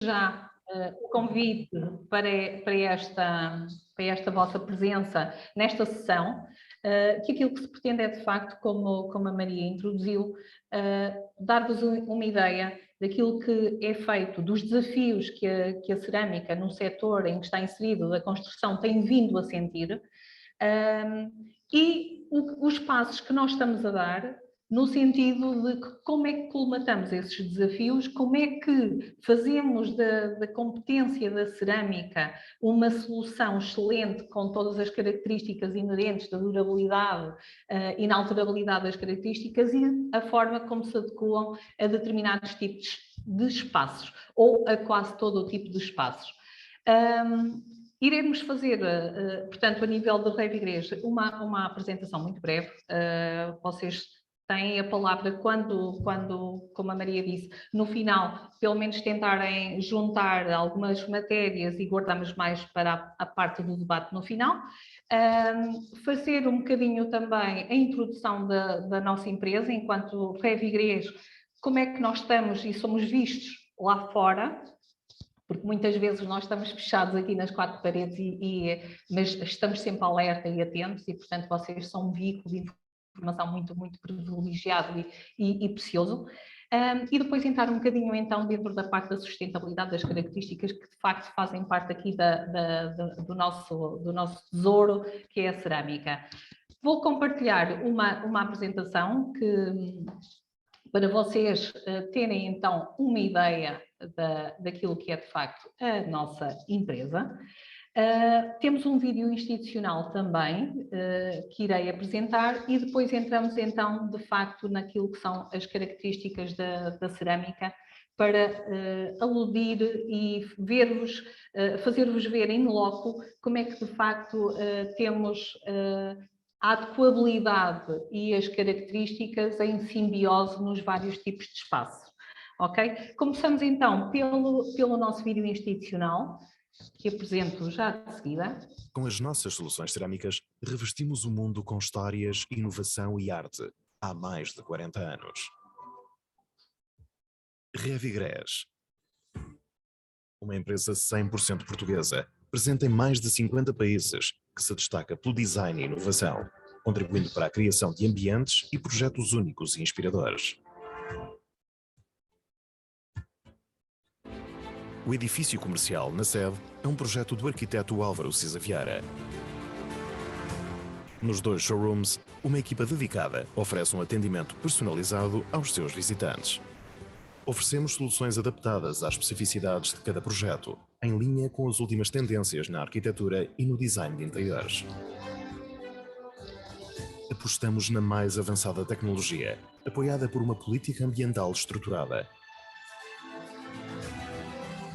já o convite para esta vossa presença nesta sessão, que aquilo que se pretende é, de facto, como a Maria introduziu, dar-vos uma ideia daquilo que é feito, dos desafios que a cerâmica, no setor em que está inserido, da construção, tem vindo a sentir, e os passos que nós estamos a dar, no sentido de como é que colmatamos esses desafios, como é que fazemos da competência da cerâmica uma solução excelente com todas as características inerentes da durabilidade, inalterabilidade das características e a forma como se adequam a determinados tipos de espaços, ou a quase todo o tipo de espaços. Iremos fazer, portanto, a nível da Revigreja, uma apresentação muito breve. Vocês têm a palavra quando, como a Maria disse, no final, pelo menos tentarem juntar algumas matérias e guardamos mais para a parte do debate no final. Fazer um bocadinho também a introdução da nossa empresa, enquanto Revigreja, como é que nós estamos e somos vistos lá fora, porque muitas vezes nós estamos fechados aqui nas quatro paredes, mas estamos sempre alerta e atentos, e portanto vocês são um veículo de informação muito, muito privilegiado e precioso. E depois entrar um bocadinho então dentro da parte da sustentabilidade, das características que de facto fazem parte aqui do nosso tesouro, que é a cerâmica. Vou compartilhar uma apresentação para vocês terem então uma ideia daquilo que é de facto a nossa empresa. Temos um vídeo institucional também que irei apresentar e depois entramos então de facto naquilo que são as características da cerâmica para aludir e fazer-vos ver em loco como é que de facto temos a adequabilidade e as características em simbiose nos vários tipos de espaço. Ok? Começamos então pelo nosso vídeo institucional, que apresento já de seguida. Com as nossas soluções cerâmicas, revestimos o mundo com histórias, inovação e arte há mais de 40 anos. Revigreja, uma empresa 100% portuguesa, presente em mais de 50 países, que se destaca pelo design e inovação, contribuindo para a criação de ambientes e projetos únicos e inspiradores. O edifício comercial na sede é um projeto do arquiteto Álvaro Cisa Vieira. Nos 2 showrooms, uma equipa dedicada oferece um atendimento personalizado aos seus visitantes. Oferecemos soluções adaptadas às especificidades de cada projeto, em linha com as últimas tendências na arquitetura e no design de interiores. Apostamos na mais avançada tecnologia, apoiada por uma política ambiental estruturada.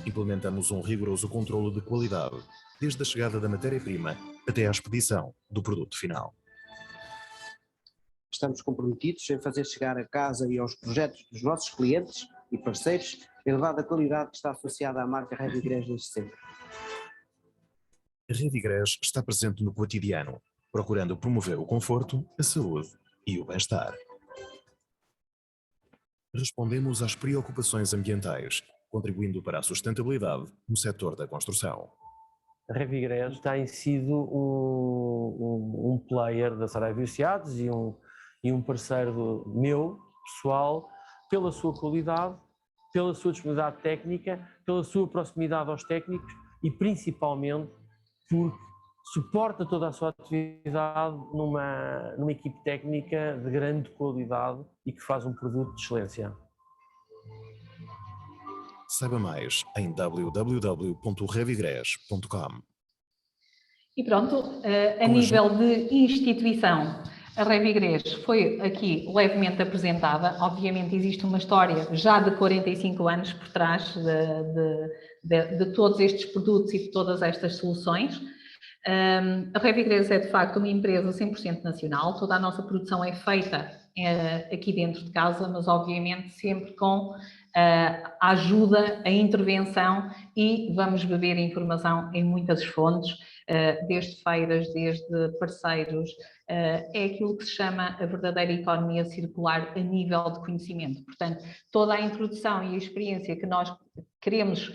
Implementamos um rigoroso controlo de qualidade, desde a chegada da matéria-prima até à expedição do produto final. Estamos comprometidos em fazer chegar a casa e aos projetos dos nossos clientes e parceiros a elevada qualidade que está associada à marca Revigreja desde sempre. A Revigreja está presente no cotidiano, procurando promover o conforto, a saúde e o bem-estar. Respondemos às preocupações ambientais, contribuindo para a sustentabilidade no setor da construção. A Revigreja tem sido um player da Saraiva Associados e um parceiro meu, pessoal, pela sua qualidade, pela sua disponibilidade técnica, pela sua proximidade aos técnicos e principalmente porque suporta toda a sua atividade numa equipe técnica de grande qualidade e que faz um produto de excelência. Saiba mais em www.revigreja.com. E pronto, a nível de instituição, a Revigreja foi aqui levemente apresentada. Obviamente existe uma história já de 45 anos por trás de todos estes produtos e de todas estas soluções. A Revigreja é de facto uma empresa 100% nacional, toda a nossa produção é feita aqui dentro de casa, mas obviamente sempre com a ajuda, a intervenção, e vamos beber informação em muitas fontes, desde feiras, desde parceiros. É aquilo que se chama a verdadeira economia circular a nível de conhecimento. Portanto, toda a introdução e a experiência que nós queremos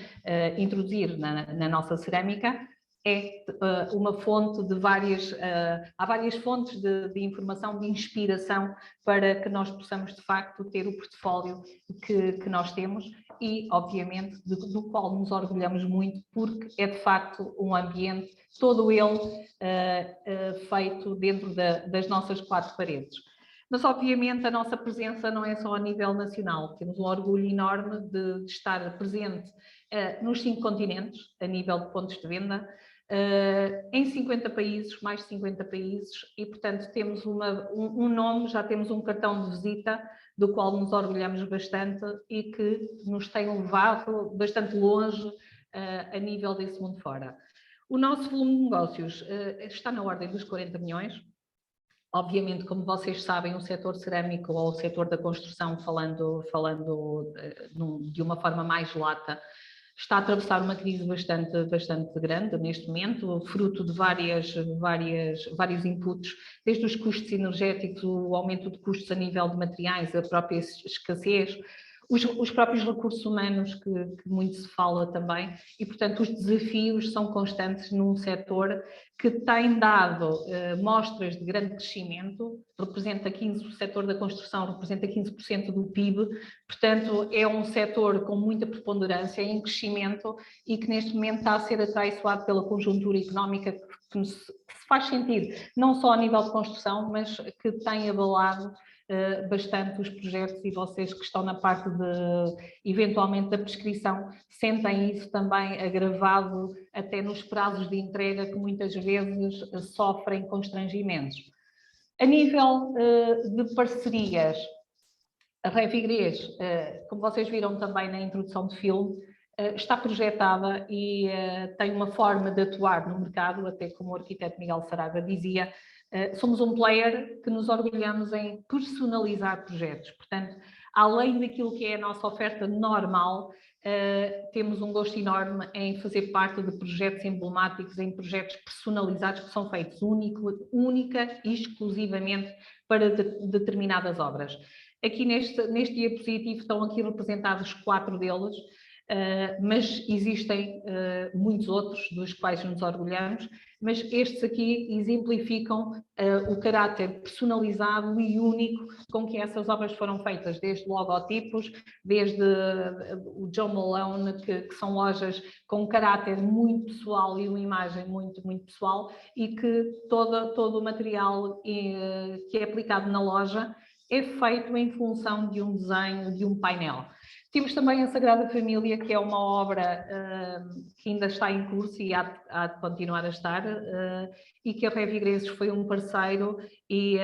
introduzir na nossa cerâmica é uma fonte de há várias fontes de informação, de inspiração, para que nós possamos, de facto, ter o portfólio que nós temos e, obviamente, do qual nos orgulhamos muito, porque é, de facto, um ambiente, todo ele feito dentro das nossas 4 paredes. Mas, obviamente, a nossa presença não é só a nível nacional. Temos um orgulho enorme de estar presente nos 5 continentes, a nível de pontos de venda, em 50 países, mais de 50 países, e, portanto, temos um nome, já temos um cartão de visita, do qual nos orgulhamos bastante e que nos tem levado bastante longe a nível desse mundo fora. O nosso volume de negócios está na ordem dos 40 milhões. Obviamente, como vocês sabem, o setor cerâmico ou o setor da construção, falando de uma forma mais lata, está a atravessar uma crise bastante grande neste momento, fruto de vários inputs, desde os custos energéticos, o aumento de custos a nível de materiais, a própria escassez, os próprios recursos humanos, que muito se fala também, e, portanto, os desafios são constantes num setor que tem dado mostras de grande crescimento, o setor da construção representa 15% do PIB, portanto, é um setor com muita preponderância em crescimento e que neste momento está a ser atraiçoado pela conjuntura económica que se faz sentir, não só a nível de construção, mas que tem abalado bastante os projetos, e vocês que estão na parte eventualmente da prescrição, sentem isso também agravado até nos prazos de entrega, que muitas vezes sofrem constrangimentos. A nível de parcerias, a Revigrês, como vocês viram também na introdução do filme, está projetada e tem uma forma de atuar no mercado, até como o arquiteto Miguel Saraiva dizia, somos um player que nos orgulhamos em personalizar projetos. Portanto, além daquilo que é a nossa oferta normal, temos um gosto enorme em fazer parte de projetos emblemáticos, em projetos personalizados que são feitos única e exclusivamente para determinadas obras. Aqui neste diapositivo estão aqui representados 4 deles, mas existem muitos outros dos quais nos orgulhamos, mas estes aqui exemplificam o caráter personalizado e único com que essas obras foram feitas, desde logotipos, desde o John Malone, que são lojas com um caráter muito pessoal e uma imagem muito pessoal, e que todo o material que é aplicado na loja é feito em função de um desenho, de um painel. Temos também a Sagrada Família, que é uma obra que ainda está em curso e há de continuar a estar, e que a Revigreses foi um parceiro e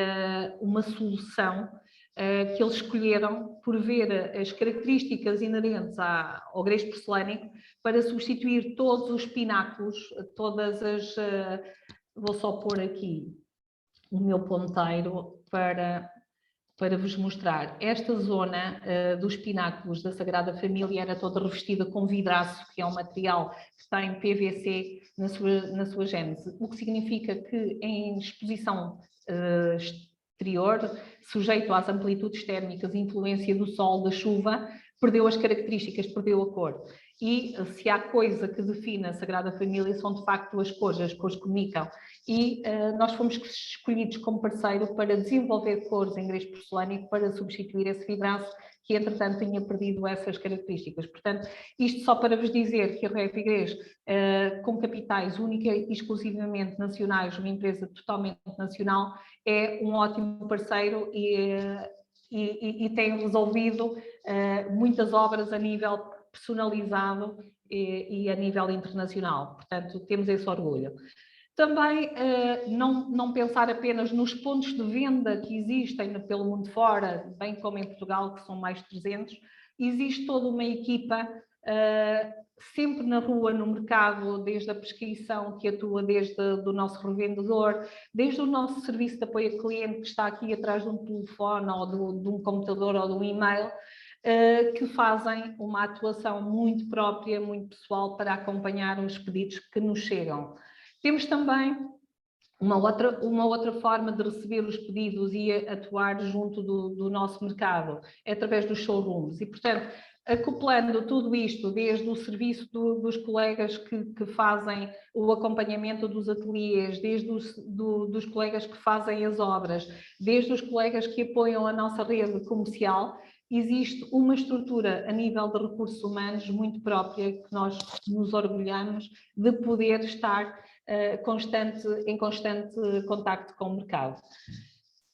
uma solução que eles escolheram por ver as características inerentes ao grés porcelânico para substituir todos os pináculos, vou só pôr aqui o meu ponteiro para vos mostrar. Esta zona dos pináculos da Sagrada Família era toda revestida com vidraço, que é um material que tem PVC na sua gênese, o que significa que em exposição exterior, sujeito às amplitudes térmicas, influência do sol, da chuva, perdeu as características, perdeu a cor. E se há coisa que define a Sagrada Família são de facto as cores comunicam. E nós fomos escolhidos como parceiro para desenvolver cores em grés porcelânico para substituir esse vidraço que entretanto tinha perdido essas características. Portanto, isto só para vos dizer que a Revigrês, com capitais única e exclusivamente nacionais, uma empresa totalmente nacional, é um ótimo parceiro e tem resolvido muitas obras a nível personalizado e a nível internacional. Portanto, temos esse orgulho. Também não pensar apenas nos pontos de venda que existem pelo mundo fora, bem como em Portugal, que são mais de 300, existe toda uma equipa sempre na rua, no mercado, desde a prescrição que atua desde do nosso revendedor, desde o nosso serviço de apoio ao cliente que está aqui atrás de um telefone ou de um computador ou de um e-mail, que fazem uma atuação muito própria, muito pessoal, para acompanhar os pedidos que nos chegam. Temos também uma outra forma de receber os pedidos e atuar junto do nosso mercado, é através dos showrooms. E, portanto, acoplando tudo isto, desde o serviço dos colegas que fazem o acompanhamento dos ateliês, desde dos colegas que fazem as obras, desde os colegas que apoiam a nossa rede comercial, existe uma estrutura a nível de recursos humanos muito própria, que nós nos orgulhamos de poder estar em constante contacto com o mercado.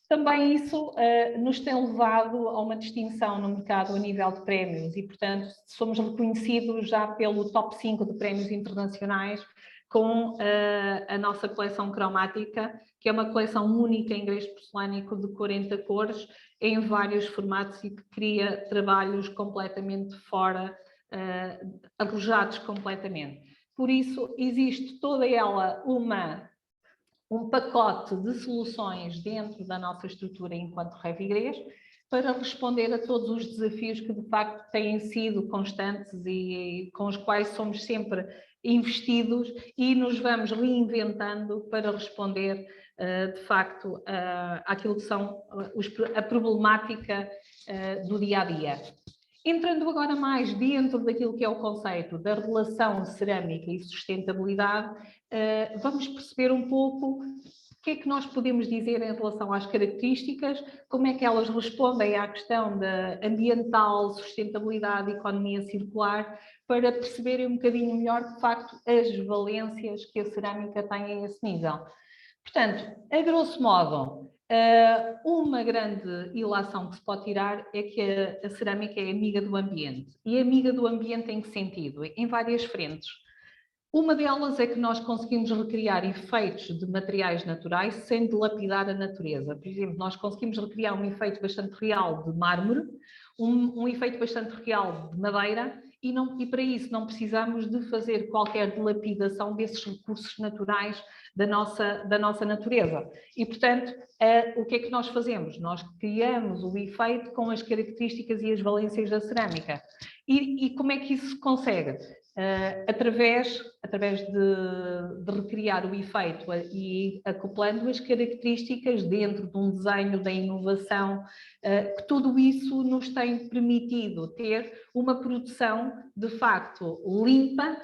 Também isso nos tem levado a uma distinção no mercado a nível de prémios e, portanto, somos reconhecidos já pelo top 5 de prémios internacionais com a nossa coleção cromática, que é uma coleção única em grés porcelânico de 40 cores, em vários formatos e que cria trabalhos completamente fora, arrojados completamente. Por isso, existe toda ela um pacote de soluções dentro da nossa estrutura enquanto Revigrés para responder a todos os desafios que, de facto, têm sido constantes e com os quais somos sempre investidos e nos vamos reinventando para responder, de facto, àquilo que são a problemática do dia-a-dia. Entrando agora mais dentro daquilo que é o conceito da relação cerâmica e sustentabilidade, vamos perceber um pouco o que é que nós podemos dizer em relação às características, como é que elas respondem à questão da ambiental, sustentabilidade e economia circular, para perceberem um bocadinho melhor, de facto, as valências que a cerâmica tem a esse nível. Portanto, a grosso modo, uma grande ilação que se pode tirar é que a cerâmica é amiga do ambiente. E amiga do ambiente em que sentido? Em várias frentes. Uma delas é que nós conseguimos recriar efeitos de materiais naturais sem dilapidar a natureza. Por exemplo, nós conseguimos recriar um efeito bastante real de mármore, um efeito bastante real de madeira, e para isso não precisamos de fazer qualquer dilapidação desses recursos naturais da nossa natureza. E, portanto, o que é que nós fazemos? Nós criamos o efeito com as características e as valências da cerâmica. E como é que isso se consegue? Através de recriar o efeito e acoplando as características dentro de um desenho da inovação, que tudo isso nos tem permitido ter uma produção de facto limpa,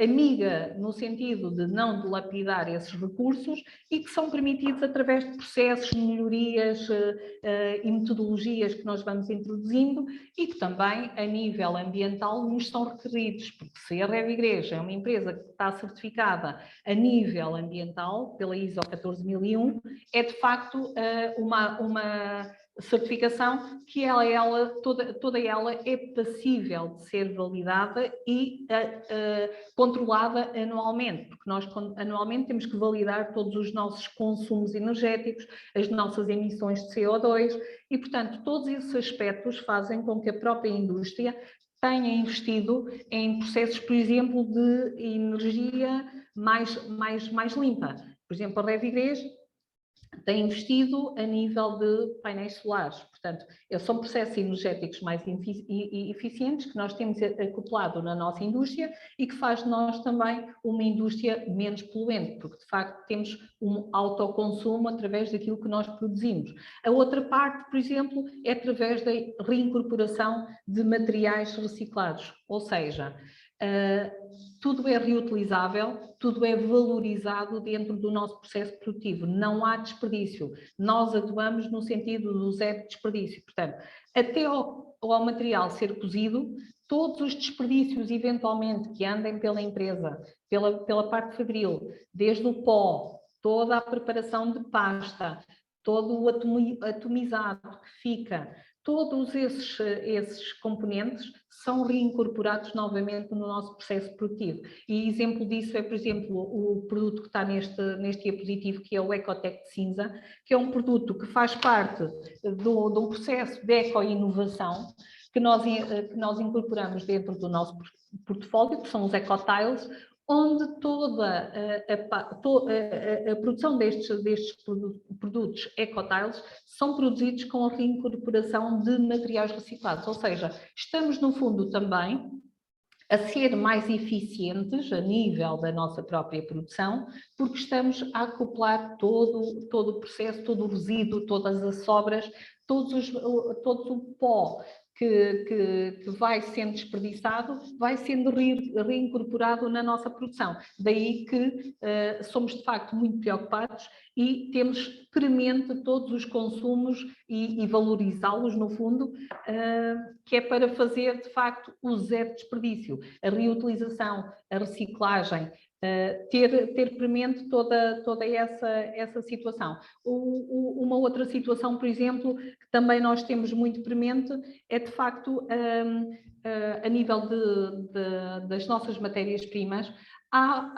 amiga no sentido de não dilapidar esses recursos e que são permitidos através de processos, melhorias e metodologias que nós vamos introduzindo e que também a nível ambiental nos são requeridos, porque se a Revigrés é uma empresa que está certificada a nível ambiental pela ISO 14001, é de facto uma certificação que toda ela é passível de ser validada e controlada anualmente, porque nós anualmente temos que validar todos os nossos consumos energéticos, as nossas emissões de CO2 e, portanto, todos esses aspectos fazem com que a própria indústria tenha investido em processos, por exemplo, de energia mais limpa. Por exemplo, a Revigrés tem investido a nível de painéis solares. Portanto, são processos energéticos mais eficientes que nós temos acoplado na nossa indústria e que faz de nós também uma indústria menos poluente, porque de facto temos um autoconsumo através daquilo que nós produzimos. A outra parte, por exemplo, é através da reincorporação de materiais reciclados, ou seja, tudo é reutilizável, tudo é valorizado dentro do nosso processo produtivo, não há desperdício. Nós atuamos no sentido do zero desperdício. Portanto, até ao material ser cozido, todos os desperdícios eventualmente que andem pela empresa, pela parte fabril, desde o pó, toda a preparação de pasta, todo o atomizado que fica, todos esses componentes são reincorporados novamente no nosso processo produtivo. E exemplo disso é, por exemplo, o produto que está neste diapositivo, que é o Ecotec de cinza, que é um produto que faz parte de um processo de eco-inovação que nós incorporamos dentro do nosso portfólio, que são os ecotiles, onde toda a produção destes produtos ecotiles são produzidos com a reincorporação de materiais reciclados, ou seja, estamos no fundo também a ser mais eficientes a nível da nossa própria produção, porque estamos a acoplar todo o processo, todo o resíduo, todas as sobras, todo o pó que vai sendo desperdiçado, vai sendo reincorporado na nossa produção. Daí que somos de facto muito preocupados e temos premente todos os consumos e valorizá-los no fundo, que é para fazer de facto o zero desperdício, a reutilização, a reciclagem, ter premente toda essa situação. Uma outra situação, por exemplo, que também nós temos muito premente, é de facto a nível das nossas matérias-primas. Há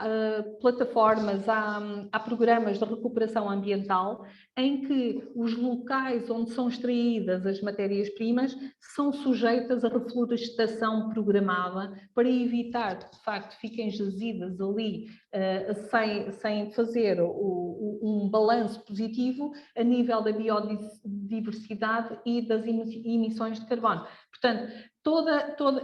plataformas, há programas de recuperação ambiental em que os locais onde são extraídas as matérias-primas são sujeitas a reflorestação programada para evitar que, de facto, fiquem jazidas ali sem fazer um balanço positivo a nível da biodiversidade e das emissões de carbono. Portanto,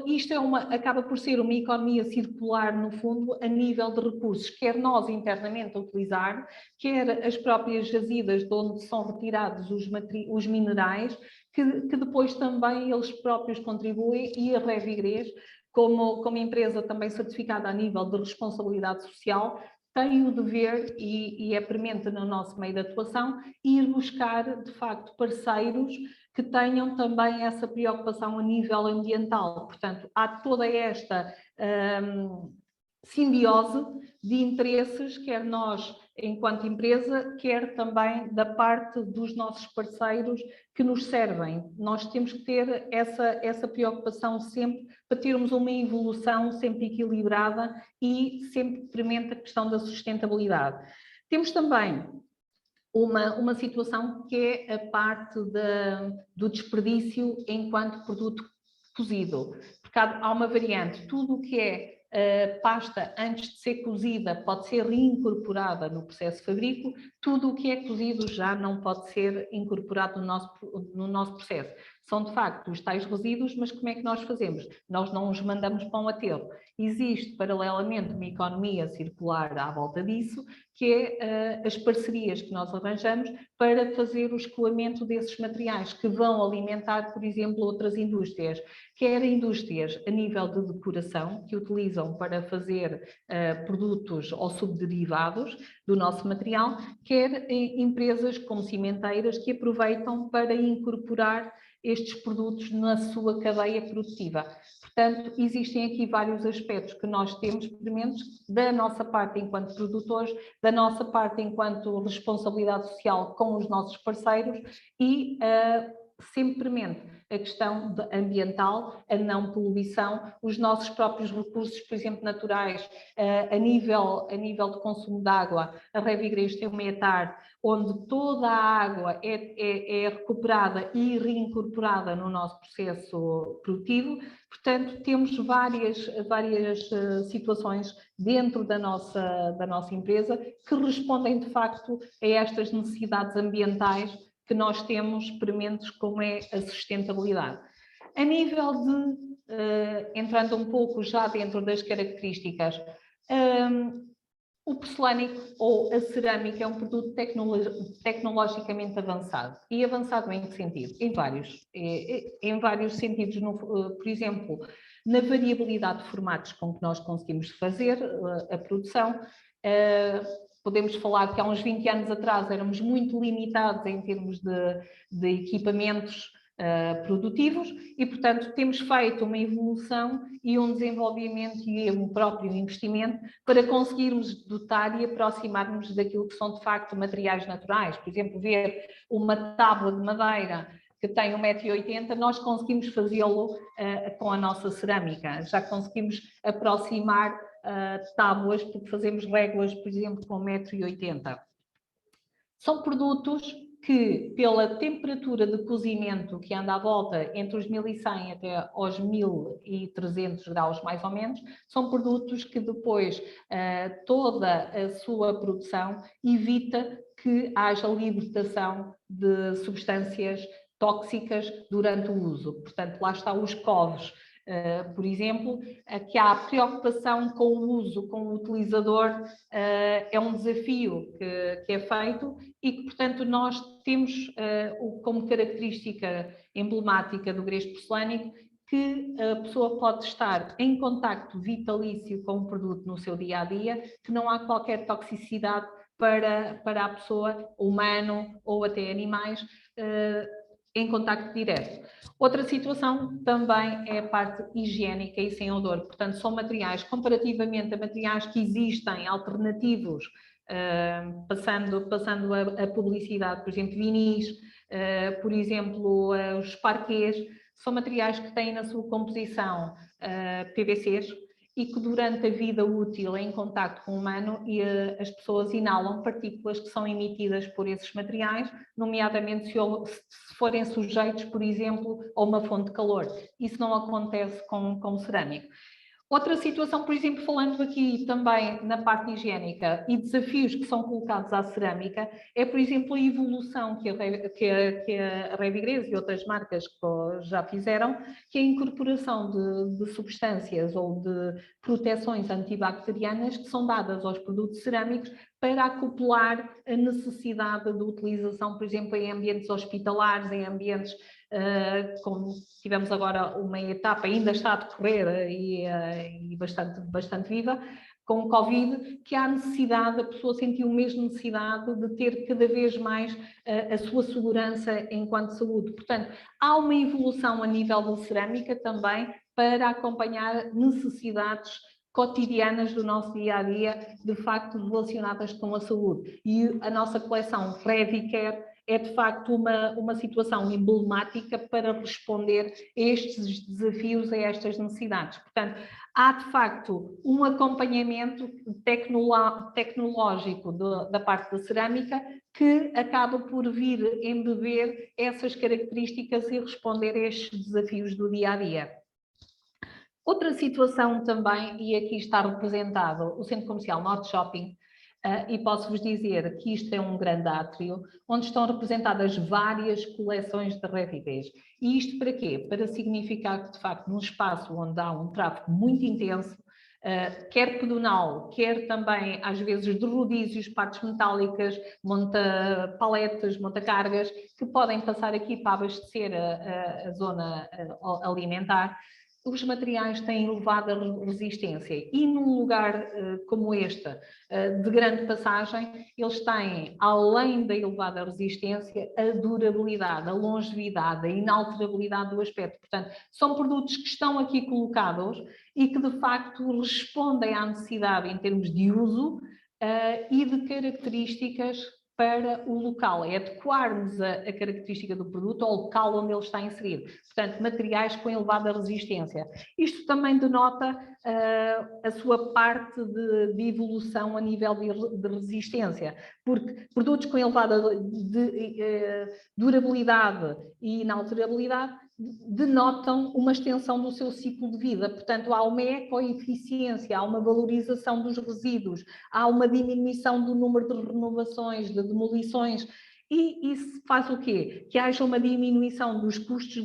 isto acaba por ser uma economia circular, no fundo, a nível de recursos, quer nós internamente a utilizar, quer as próprias jazidas de onde são retirados os minerais, que depois também eles próprios contribuem, e a Revigrés, como empresa também certificada a nível de responsabilidade social, tem o dever, e é premente no nosso meio de atuação, ir buscar, de facto, parceiros que tenham também essa preocupação a nível ambiental. Portanto, há toda esta simbiose de interesses, quer nós, enquanto empresa, quer também da parte dos nossos parceiros que nos servem. Nós temos que ter essa preocupação sempre para termos uma evolução sempre equilibrada e sempre premente a questão da sustentabilidade. Temos também uma situação que é a parte do desperdício enquanto produto cozido, porque há uma variante, tudo o que é pasta antes de ser cozida pode ser reincorporada no processo fabrícola, tudo o que é cozido já não pode ser incorporado no nosso processo. São de facto os tais resíduos, mas como é que nós fazemos? Nós não os mandamos para um aterro. Existe paralelamente uma economia circular à volta disso, que é as parcerias que nós arranjamos para fazer o escoamento desses materiais que vão alimentar, por exemplo, outras indústrias, quer indústrias a nível de decoração, que utilizam para fazer produtos ou subderivados do nosso material, quer empresas como cimenteiras que aproveitam para incorporar estes produtos na sua cadeia produtiva. Portanto, existem aqui vários aspectos que nós temos prementes da nossa parte enquanto produtores, da nossa parte enquanto responsabilidade social com os nossos parceiros e sempre premente a questão ambiental, a não poluição, os nossos próprios recursos, por exemplo, naturais, a nível de consumo de água. A Revigrés tem uma etar onde toda a água é recuperada e reincorporada no nosso processo produtivo. Portanto, temos várias situações dentro da nossa empresa que respondem, de facto, a estas necessidades ambientais que nós temos prementes, como é a sustentabilidade. A nível de, entrando um pouco já dentro das características, o porcelânico ou a cerâmica é um produto tecnologicamente avançado. E avançado em que sentido? Em vários sentidos. Por exemplo, na variabilidade de formatos com que nós conseguimos fazer a produção. Podemos falar que há uns 20 anos atrás éramos muito limitados em termos de equipamentos produtivos e, portanto, temos feito uma evolução e um desenvolvimento e um próprio investimento para conseguirmos dotar e aproximarmos daquilo que são, de facto, materiais naturais. Por exemplo, ver uma tábua de madeira que tem 1,80 m, nós conseguimos fazê-lo com a nossa cerâmica. Já conseguimos aproximar tábuas, porque fazemos réguas, por exemplo, com 1,80 m. São produtos que, pela temperatura de cozimento que anda à volta entre os 1100 até aos 1300 graus, mais ou menos, são produtos que depois toda a sua produção evita que haja libertação de substâncias tóxicas durante o uso. Portanto, lá está os COVs. Por exemplo, que há preocupação com o uso, com o utilizador, é um desafio que é feito e que, portanto, nós temos como característica emblemática do grés porcelânico que a pessoa pode estar em contacto vitalício com o produto no seu dia-a-dia, que não há qualquer toxicidade para a pessoa, humano ou até animais, em contacto direto. Outra situação também é a parte higiênica e sem odor. Portanto, são materiais, comparativamente a materiais que existem, alternativos, passando a publicidade, por exemplo, vinis, por exemplo, os parquês, são materiais que têm na sua composição PVCs e que durante a vida útil em contacto com o humano as pessoas inalam partículas que são emitidas por esses materiais, nomeadamente se forem sujeitos, por exemplo, a uma fonte de calor. Isso não acontece com cerâmico. Outra situação, por exemplo, falando aqui também na parte higiênica e desafios que são colocados à cerâmica, é, por exemplo, a evolução que a Revigreso e outras marcas já fizeram, que é a incorporação de substâncias ou de proteções antibacterianas que são dadas aos produtos cerâmicos para acoplar a necessidade de utilização, por exemplo, em ambientes hospitalares, em ambientes como tivemos agora uma etapa, ainda está a decorrer e bastante viva, com o Covid, que há necessidade, a pessoa sentiu mesmo necessidade de ter cada vez mais a sua segurança enquanto saúde. Portanto, há uma evolução a nível da cerâmica também para acompanhar necessidades cotidianas do nosso dia-a-dia, de facto relacionadas com a saúde. E a nossa coleção Revicare é de facto uma situação emblemática para responder a estes desafios, a estas necessidades. Portanto, há de facto um acompanhamento tecnológico da parte da cerâmica que acaba por vir embeber essas características e responder a estes desafios do dia-a-dia. Outra situação também, e aqui está representado o Centro Comercial Norte Shopping, e posso-vos dizer que isto é um grande átrio, onde estão representadas várias coleções de Revigreso. E isto para quê? Para significar que, de facto, num espaço onde há um tráfego muito intenso, quer pedonal, quer também, às vezes, de rodízios, partes metálicas, monta-paletas, monta-cargas, que podem passar aqui para abastecer a zona alimentar, os materiais têm elevada resistência e num lugar como este, de grande passagem, eles têm, além da elevada resistência, a durabilidade, a longevidade, a inalterabilidade do aspecto. Portanto, são produtos que estão aqui colocados e que, de facto, respondem à necessidade em termos de uso e de características para o local, é adequarmos a característica do produto ao local onde ele está inserido. Portanto, materiais com elevada resistência. Isto também denota a sua parte de evolução a nível de resistência, porque produtos com elevada durabilidade e inalterabilidade denotam uma extensão do seu ciclo de vida. Portanto, há uma ecoeficiência, há uma valorização dos resíduos, há uma diminuição do número de renovações, de demolições, e isso faz o quê? Que haja uma diminuição dos custos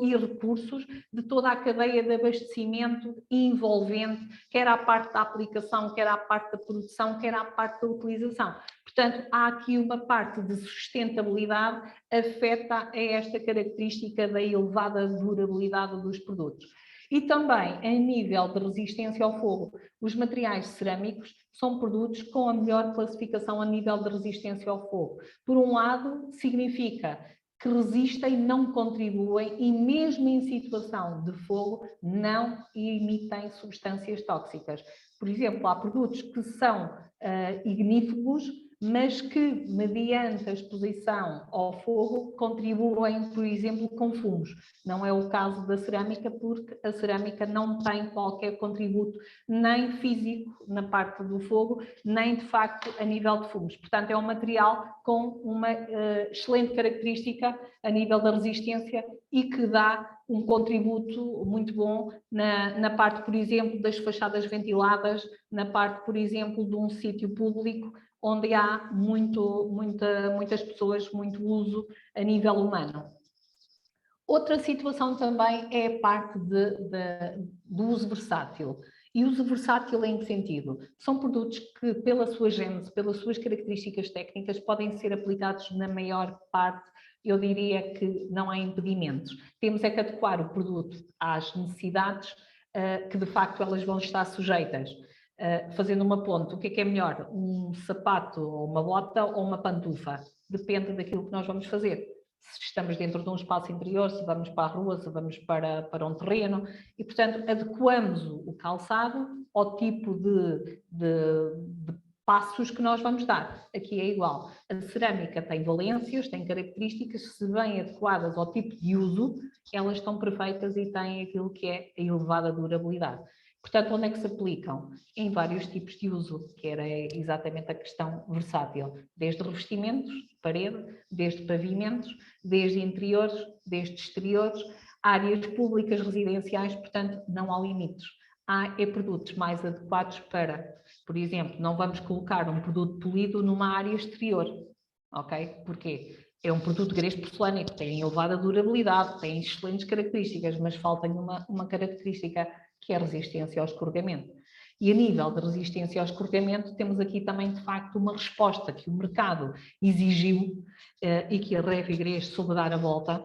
e recursos de toda a cadeia de abastecimento envolvente, quer à parte da aplicação, quer à parte da produção, quer à parte da utilização. Portanto, há aqui uma parte de sustentabilidade afeta a esta característica da elevada durabilidade dos produtos. E também, a nível de resistência ao fogo, os materiais cerâmicos são produtos com a melhor classificação a nível de resistência ao fogo. Por um lado, significa que resistem, não contribuem e mesmo em situação de fogo não emitem substâncias tóxicas. Por exemplo, há produtos que são ignífugos, mas que, mediante a exposição ao fogo, contribuem, por exemplo, com fumos. Não é o caso da cerâmica, porque a cerâmica não tem qualquer contributo, nem físico na parte do fogo, nem de facto a nível de fumos. Portanto, é um material com uma excelente característica a nível da resistência e que dá um contributo muito bom na parte, por exemplo, das fachadas ventiladas, na parte, por exemplo, de um sítio público, onde há muitas pessoas, muito uso a nível humano. Outra situação também é a parte do uso versátil. E uso versátil em que sentido? São produtos que, pela sua gênese, pelas suas características técnicas, podem ser aplicados na maior parte, eu diria que não há impedimentos. Temos é que adequar o produto às necessidades que, de facto, elas vão estar sujeitas. Fazendo uma ponte, o que é melhor? Um sapato, ou uma bota, ou uma pantufa? Depende daquilo que nós vamos fazer. Se estamos dentro de um espaço interior, se vamos para a rua, se vamos para um terreno, e, portanto, adequamos o calçado ao tipo de passos que nós vamos dar. Aqui é igual. A cerâmica tem valências, tem características, se bem adequadas ao tipo de uso, elas estão perfeitas e têm aquilo que é a elevada durabilidade. Portanto, onde é que se aplicam? Em vários tipos de uso, que era exatamente a questão versátil. Desde revestimentos de parede, desde pavimentos, desde interiores, desde exteriores, áreas públicas, residenciais, portanto, não há limites. Há produtos mais adequados para, por exemplo, não vamos colocar um produto polido numa área exterior, ok? Porquê? É um produto grês porcelânico, tem elevada durabilidade, tem excelentes características, mas falta uma característica que é a resistência ao escorregamento. E a nível de resistência ao escorregamento, temos aqui também, de facto, uma resposta que o mercado exigiu e que a Revigrês soube dar a volta,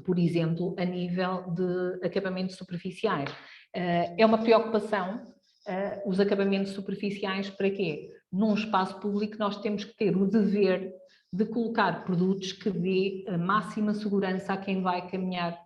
por exemplo, a nível de acabamentos superficiais. É uma preocupação os acabamentos superficiais para quê? Num espaço público nós temos que ter o dever de colocar produtos que dê a máxima segurança a quem vai caminhar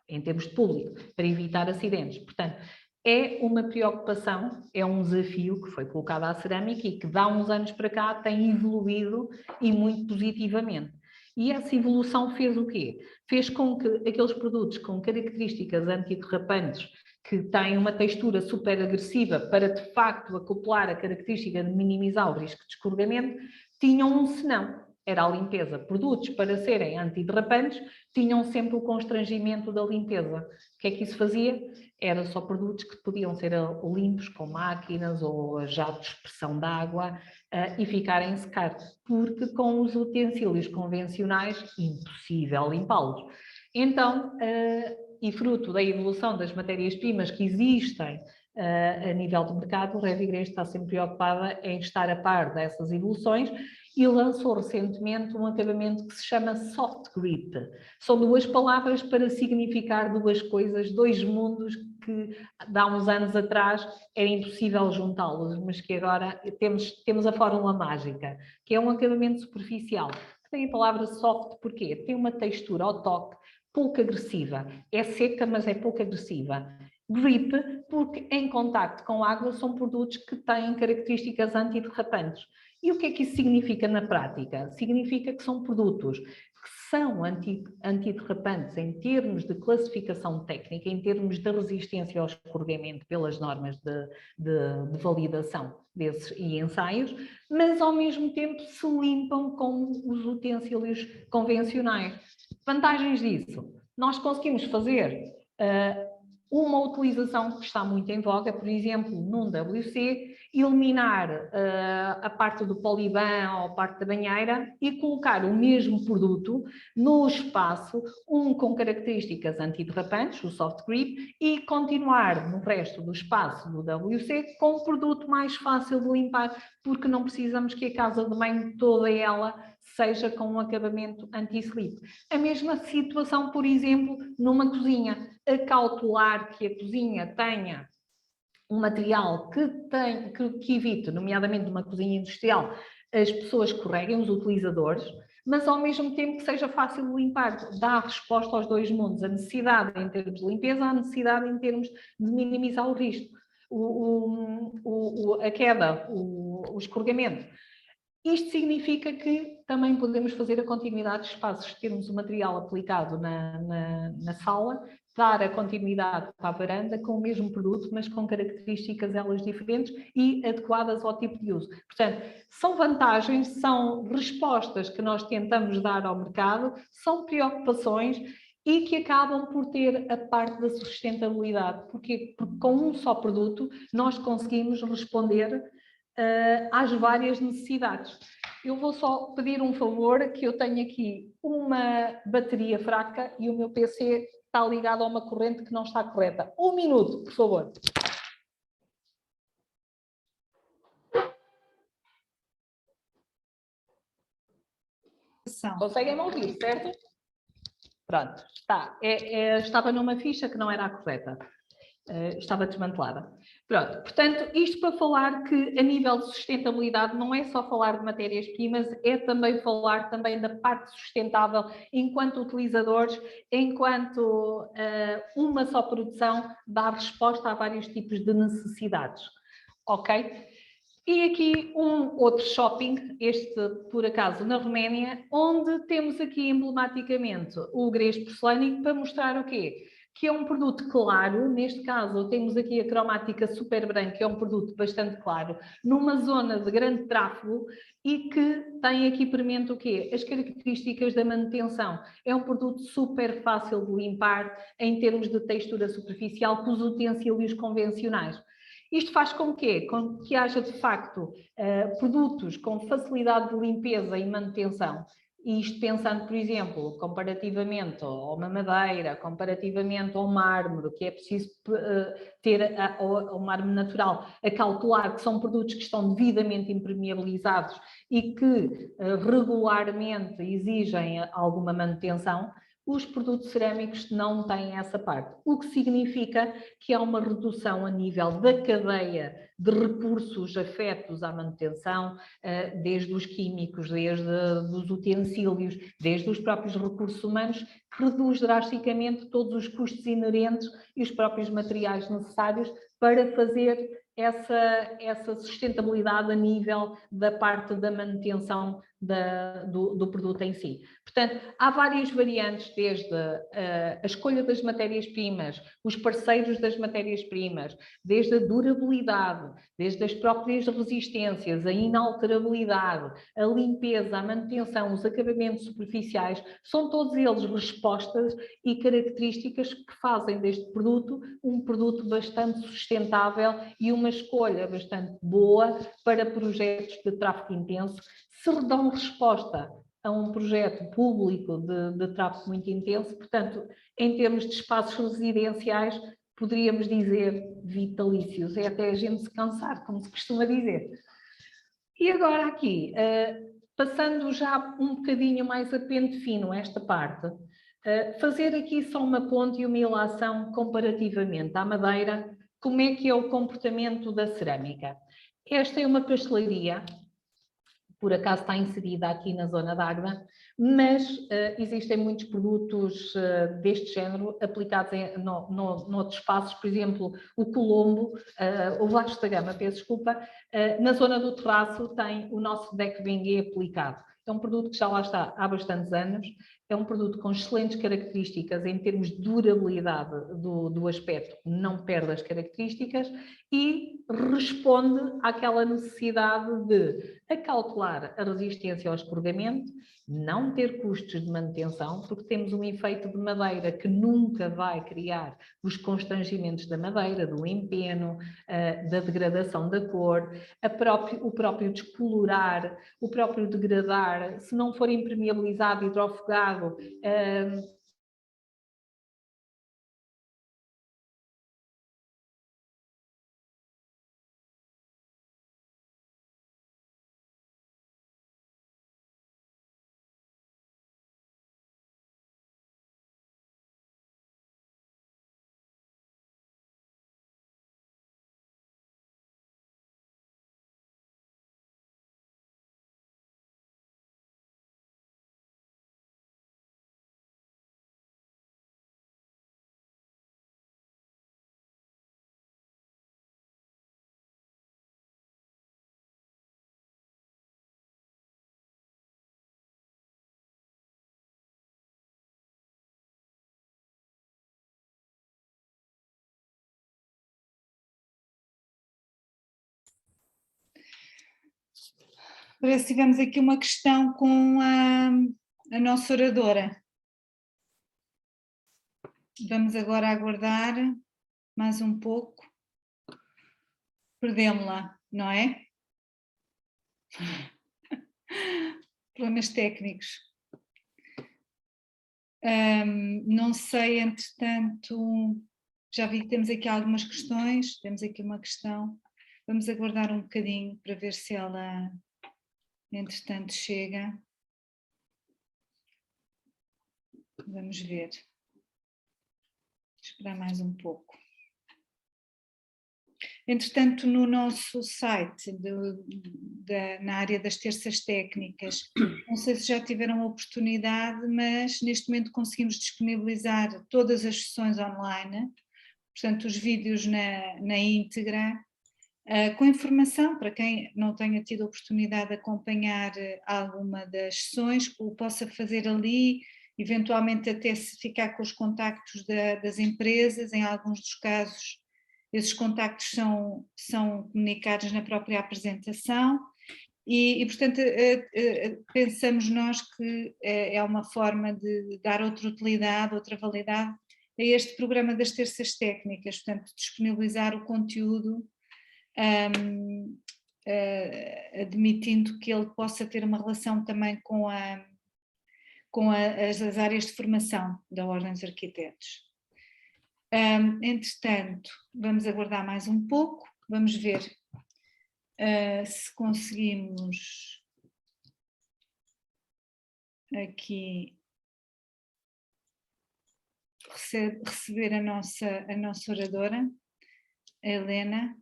em termos de público, para evitar acidentes. Portanto, é uma preocupação, é um desafio que foi colocado à cerâmica e que, de há uns anos para cá, tem evoluído e muito positivamente. E essa evolução fez o quê? Fez com que aqueles produtos com características antiderrapantes, que têm uma textura super agressiva para, de facto, acoplar a característica de minimizar o risco de escorregamento, tinham um senão. Era a limpeza. Produtos, para serem antiderrapantes, tinham sempre o constrangimento da limpeza. O que é que isso fazia? Eram só produtos que podiam ser limpos com máquinas ou jatos de pressão de água e ficarem secar, porque com os utensílios convencionais, impossível limpá-los. Então, e fruto da evolução das matérias-primas que existem a nível do mercado, o Revigrês está sempre preocupada em estar a par dessas evoluções e lançou recentemente um acabamento que se chama Soft Grip. São duas palavras para significar duas coisas, dois mundos que há uns anos atrás era impossível juntá-los, mas que agora temos a fórmula mágica, que é um acabamento superficial. Tem a palavra soft porque tem uma textura ao toque pouco agressiva. É seca, mas é pouco agressiva. Grip, porque em contacto com água são produtos que têm características antiderrapantes. E o que é que isso significa na prática? Significa que são produtos que são antiderrapantes em termos de classificação técnica, em termos de resistência ao escorregamento pelas normas de validação desses e ensaios, mas ao mesmo tempo se limpam com os utensílios convencionais. Vantagens disso? Nós conseguimos fazer uma utilização que está muito em voga, por exemplo, num WC, eliminar a parte do poliban ou a parte da banheira e colocar o mesmo produto no espaço, com características antiderrapantes, o soft grip, e continuar no resto do espaço do WC com um produto mais fácil de limpar, porque não precisamos que a casa de banho toda ela seja com um acabamento anti-slip. A mesma situação, por exemplo, numa cozinha. Acautelar que a cozinha tenha um material que evite, nomeadamente numa cozinha industrial, as pessoas escorreguem, os utilizadores, mas ao mesmo tempo que seja fácil de limpar, dá resposta aos dois mundos, a necessidade em termos de limpeza, a necessidade em termos de minimizar o risco, a queda, o escorregamento. Isto significa que também podemos fazer a continuidade de espaços, termos o material aplicado na sala, dar a continuidade para a varanda com o mesmo produto, mas com características elas diferentes e adequadas ao tipo de uso. Portanto, são vantagens, são respostas que nós tentamos dar ao mercado, são preocupações e que acabam por ter a parte da sustentabilidade, porque com um só produto nós conseguimos responder às várias necessidades. Eu vou só pedir um favor, que eu tenho aqui uma bateria fraca e o meu PC está ligado a uma corrente que não está correta. 1 minuto, por favor. Conseguem ouvir, certo? Pronto, está. Estava numa ficha que não era a correta. Estava desmantelada. Pronto, portanto, isto para falar que a nível de sustentabilidade não é só falar de matérias-primas, é também falar também da parte sustentável enquanto utilizadores, enquanto uma só produção dá resposta a vários tipos de necessidades. Ok? E aqui um outro shopping, este por acaso na Roménia, onde temos aqui emblematicamente o grés porcelânico para mostrar o quê? Que é um produto claro, neste caso temos aqui a cromática super branca, é um produto bastante claro, numa zona de grande tráfego e que tem aqui permente o quê? As características da manutenção. É um produto super fácil de limpar em termos de textura superficial com os utensílios convencionais. Isto faz com que haja, de facto, produtos com facilidade de limpeza e manutenção. E isto pensando, por exemplo, comparativamente a uma madeira, comparativamente ao mármore, que é preciso ter ao mármore natural, a calcular que são produtos que estão devidamente impermeabilizados e que regularmente exigem alguma manutenção. Os produtos cerâmicos não têm essa parte, o que significa que há uma redução a nível da cadeia de recursos afetos à manutenção, desde os químicos, desde os utensílios, desde os próprios recursos humanos, que reduz drasticamente todos os custos inerentes e os próprios materiais necessários para fazer essa sustentabilidade a nível da parte da manutenção do produto em si. Portanto, há várias variantes, desde a escolha das matérias-primas, os parceiros das matérias-primas, desde a durabilidade, desde as próprias resistências, a inalterabilidade, a limpeza, a manutenção, os acabamentos superficiais, são todos eles respostas e características que fazem deste produto um produto bastante sustentável e uma escolha bastante boa para projetos de tráfego intenso, se dão resposta a um projeto público de tráfego muito intenso. Portanto, em termos de espaços residenciais, poderíamos dizer vitalícios, é até a gente se cansar, como se costuma dizer. E agora aqui, passando já um bocadinho mais a pente fino esta parte, fazer aqui só uma ponte e uma ilação comparativamente à madeira, como é que é o comportamento da cerâmica. Esta é uma pastelaria, por acaso está inserida aqui na zona de Águeda, mas existem muitos produtos deste género aplicados noutros espaços, por exemplo, o Colombo, o Vasco da Gama, peço desculpa, na zona do terraço tem o nosso deck Benguet aplicado. É um produto que já lá está há bastantes anos, é um produto com excelentes características em termos de durabilidade do aspecto, não perde as características e responde àquela necessidade de acautelar a resistência ao escorregamento, não ter custos de manutenção, porque temos um efeito de madeira que nunca vai criar os constrangimentos da madeira, do empeno, da degradação da cor, o próprio descolorar, o próprio degradar, se não for impermeabilizado, hidrofugado, Parece que tivemos aqui uma questão com a nossa oradora. Vamos agora aguardar mais um pouco. Perdemos-la, não é? Problemas técnicos. Não sei, entretanto, já vi que temos aqui algumas questões, temos aqui uma questão. Vamos aguardar um bocadinho para ver se ela, entretanto, chega. Vamos ver. Esperar mais um pouco. Entretanto, no nosso site, na área das terças técnicas, não sei se já tiveram a oportunidade, mas neste momento conseguimos disponibilizar todas as sessões online, portanto os vídeos na íntegra, com informação para quem não tenha tido a oportunidade de acompanhar alguma das sessões, o possa fazer ali, eventualmente até se ficar com os contactos das empresas, em alguns dos casos esses contactos são comunicados na própria apresentação e portanto, pensamos nós que é uma forma de dar outra utilidade, outra validade a este programa das terças técnicas, portanto, disponibilizar o conteúdo, admitindo que ele possa ter uma relação também com as áreas de formação da Ordem dos Arquitetos. Entretanto, vamos aguardar mais um pouco, vamos ver se conseguimos aqui receber a nossa oradora, a Helena.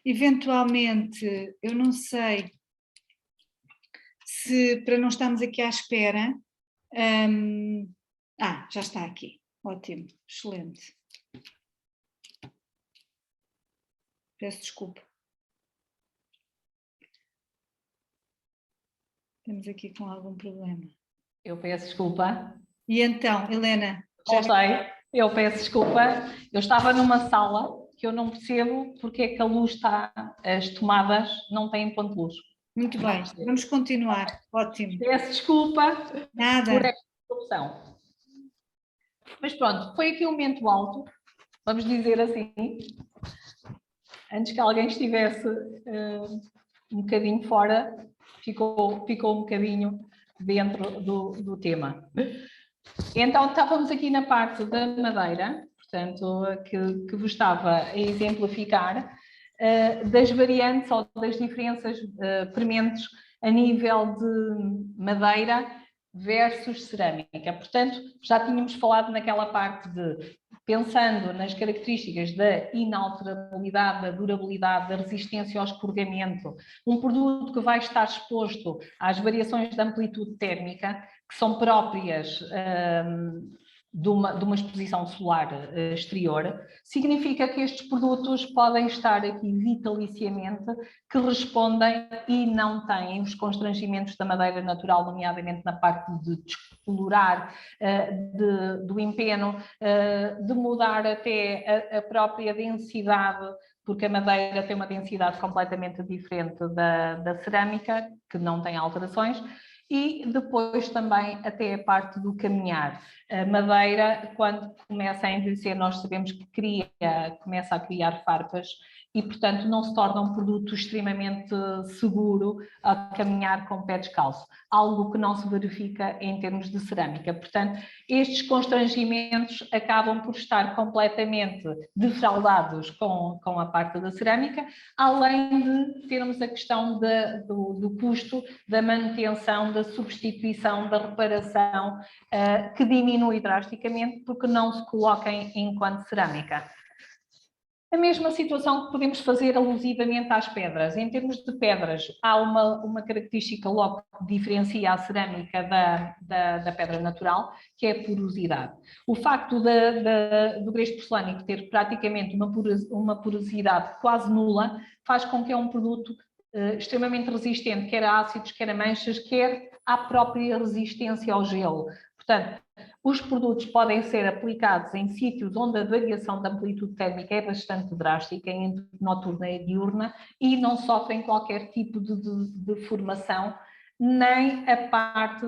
Eventualmente, eu não sei se, para não estarmos aqui à espera, já está aqui, ótimo, excelente. Peço desculpa. Estamos aqui com algum problema. Eu peço desculpa. E então, Helena? Voltei, eu peço desculpa. Eu estava numa sala que eu não percebo porque é que a luz está, as tomadas não têm ponto de luz. Muito bem, vamos continuar, ótimo. Peço desculpa por esta interrupção. Mas pronto, foi aqui um momento alto, vamos dizer assim, antes que alguém estivesse um bocadinho fora, ficou um bocadinho dentro do tema. Então estávamos aqui na parte da madeira, portanto, que vos estava a exemplificar, das variantes ou das diferenças prementes a nível de madeira versus cerâmica. Portanto, já tínhamos falado naquela parte de, pensando nas características da inalterabilidade, da durabilidade, da resistência ao escorregamento, um produto que vai estar exposto às variações de amplitude térmica, que são próprias de uma exposição solar exterior, significa que estes produtos podem estar aqui vitaliciamente, que respondem e não têm os constrangimentos da madeira natural, nomeadamente na parte de descolorar, do empeno, de mudar até a própria densidade, porque a madeira tem uma densidade completamente diferente da cerâmica, que não tem alterações. E depois também até a parte do caminhar. A madeira, quando começa a envelhecer, nós sabemos que começa a criar farpas e, portanto, não se torna um produto extremamente seguro a caminhar com o pé descalço, algo que não se verifica em termos de cerâmica. Portanto, estes constrangimentos acabam por estar completamente defraudados com a parte da cerâmica, além de termos a questão do custo da manutenção, da substituição, da reparação, que diminui drasticamente porque não se coloquem enquanto cerâmica. A mesma situação que podemos fazer alusivamente às pedras. Em termos de pedras, há uma característica logo que diferencia a cerâmica da pedra natural, que é a porosidade. O facto do gresto porcelânico ter praticamente uma porosidade quase nula faz com que é um produto extremamente resistente, quer a ácidos, quer a manchas, quer à própria resistência ao gelo. Portanto, Os produtos podem ser aplicados em sítios onde a variação da amplitude térmica é bastante drástica, entre noturna e diurna, e não sofrem qualquer tipo de deformação, nem a parte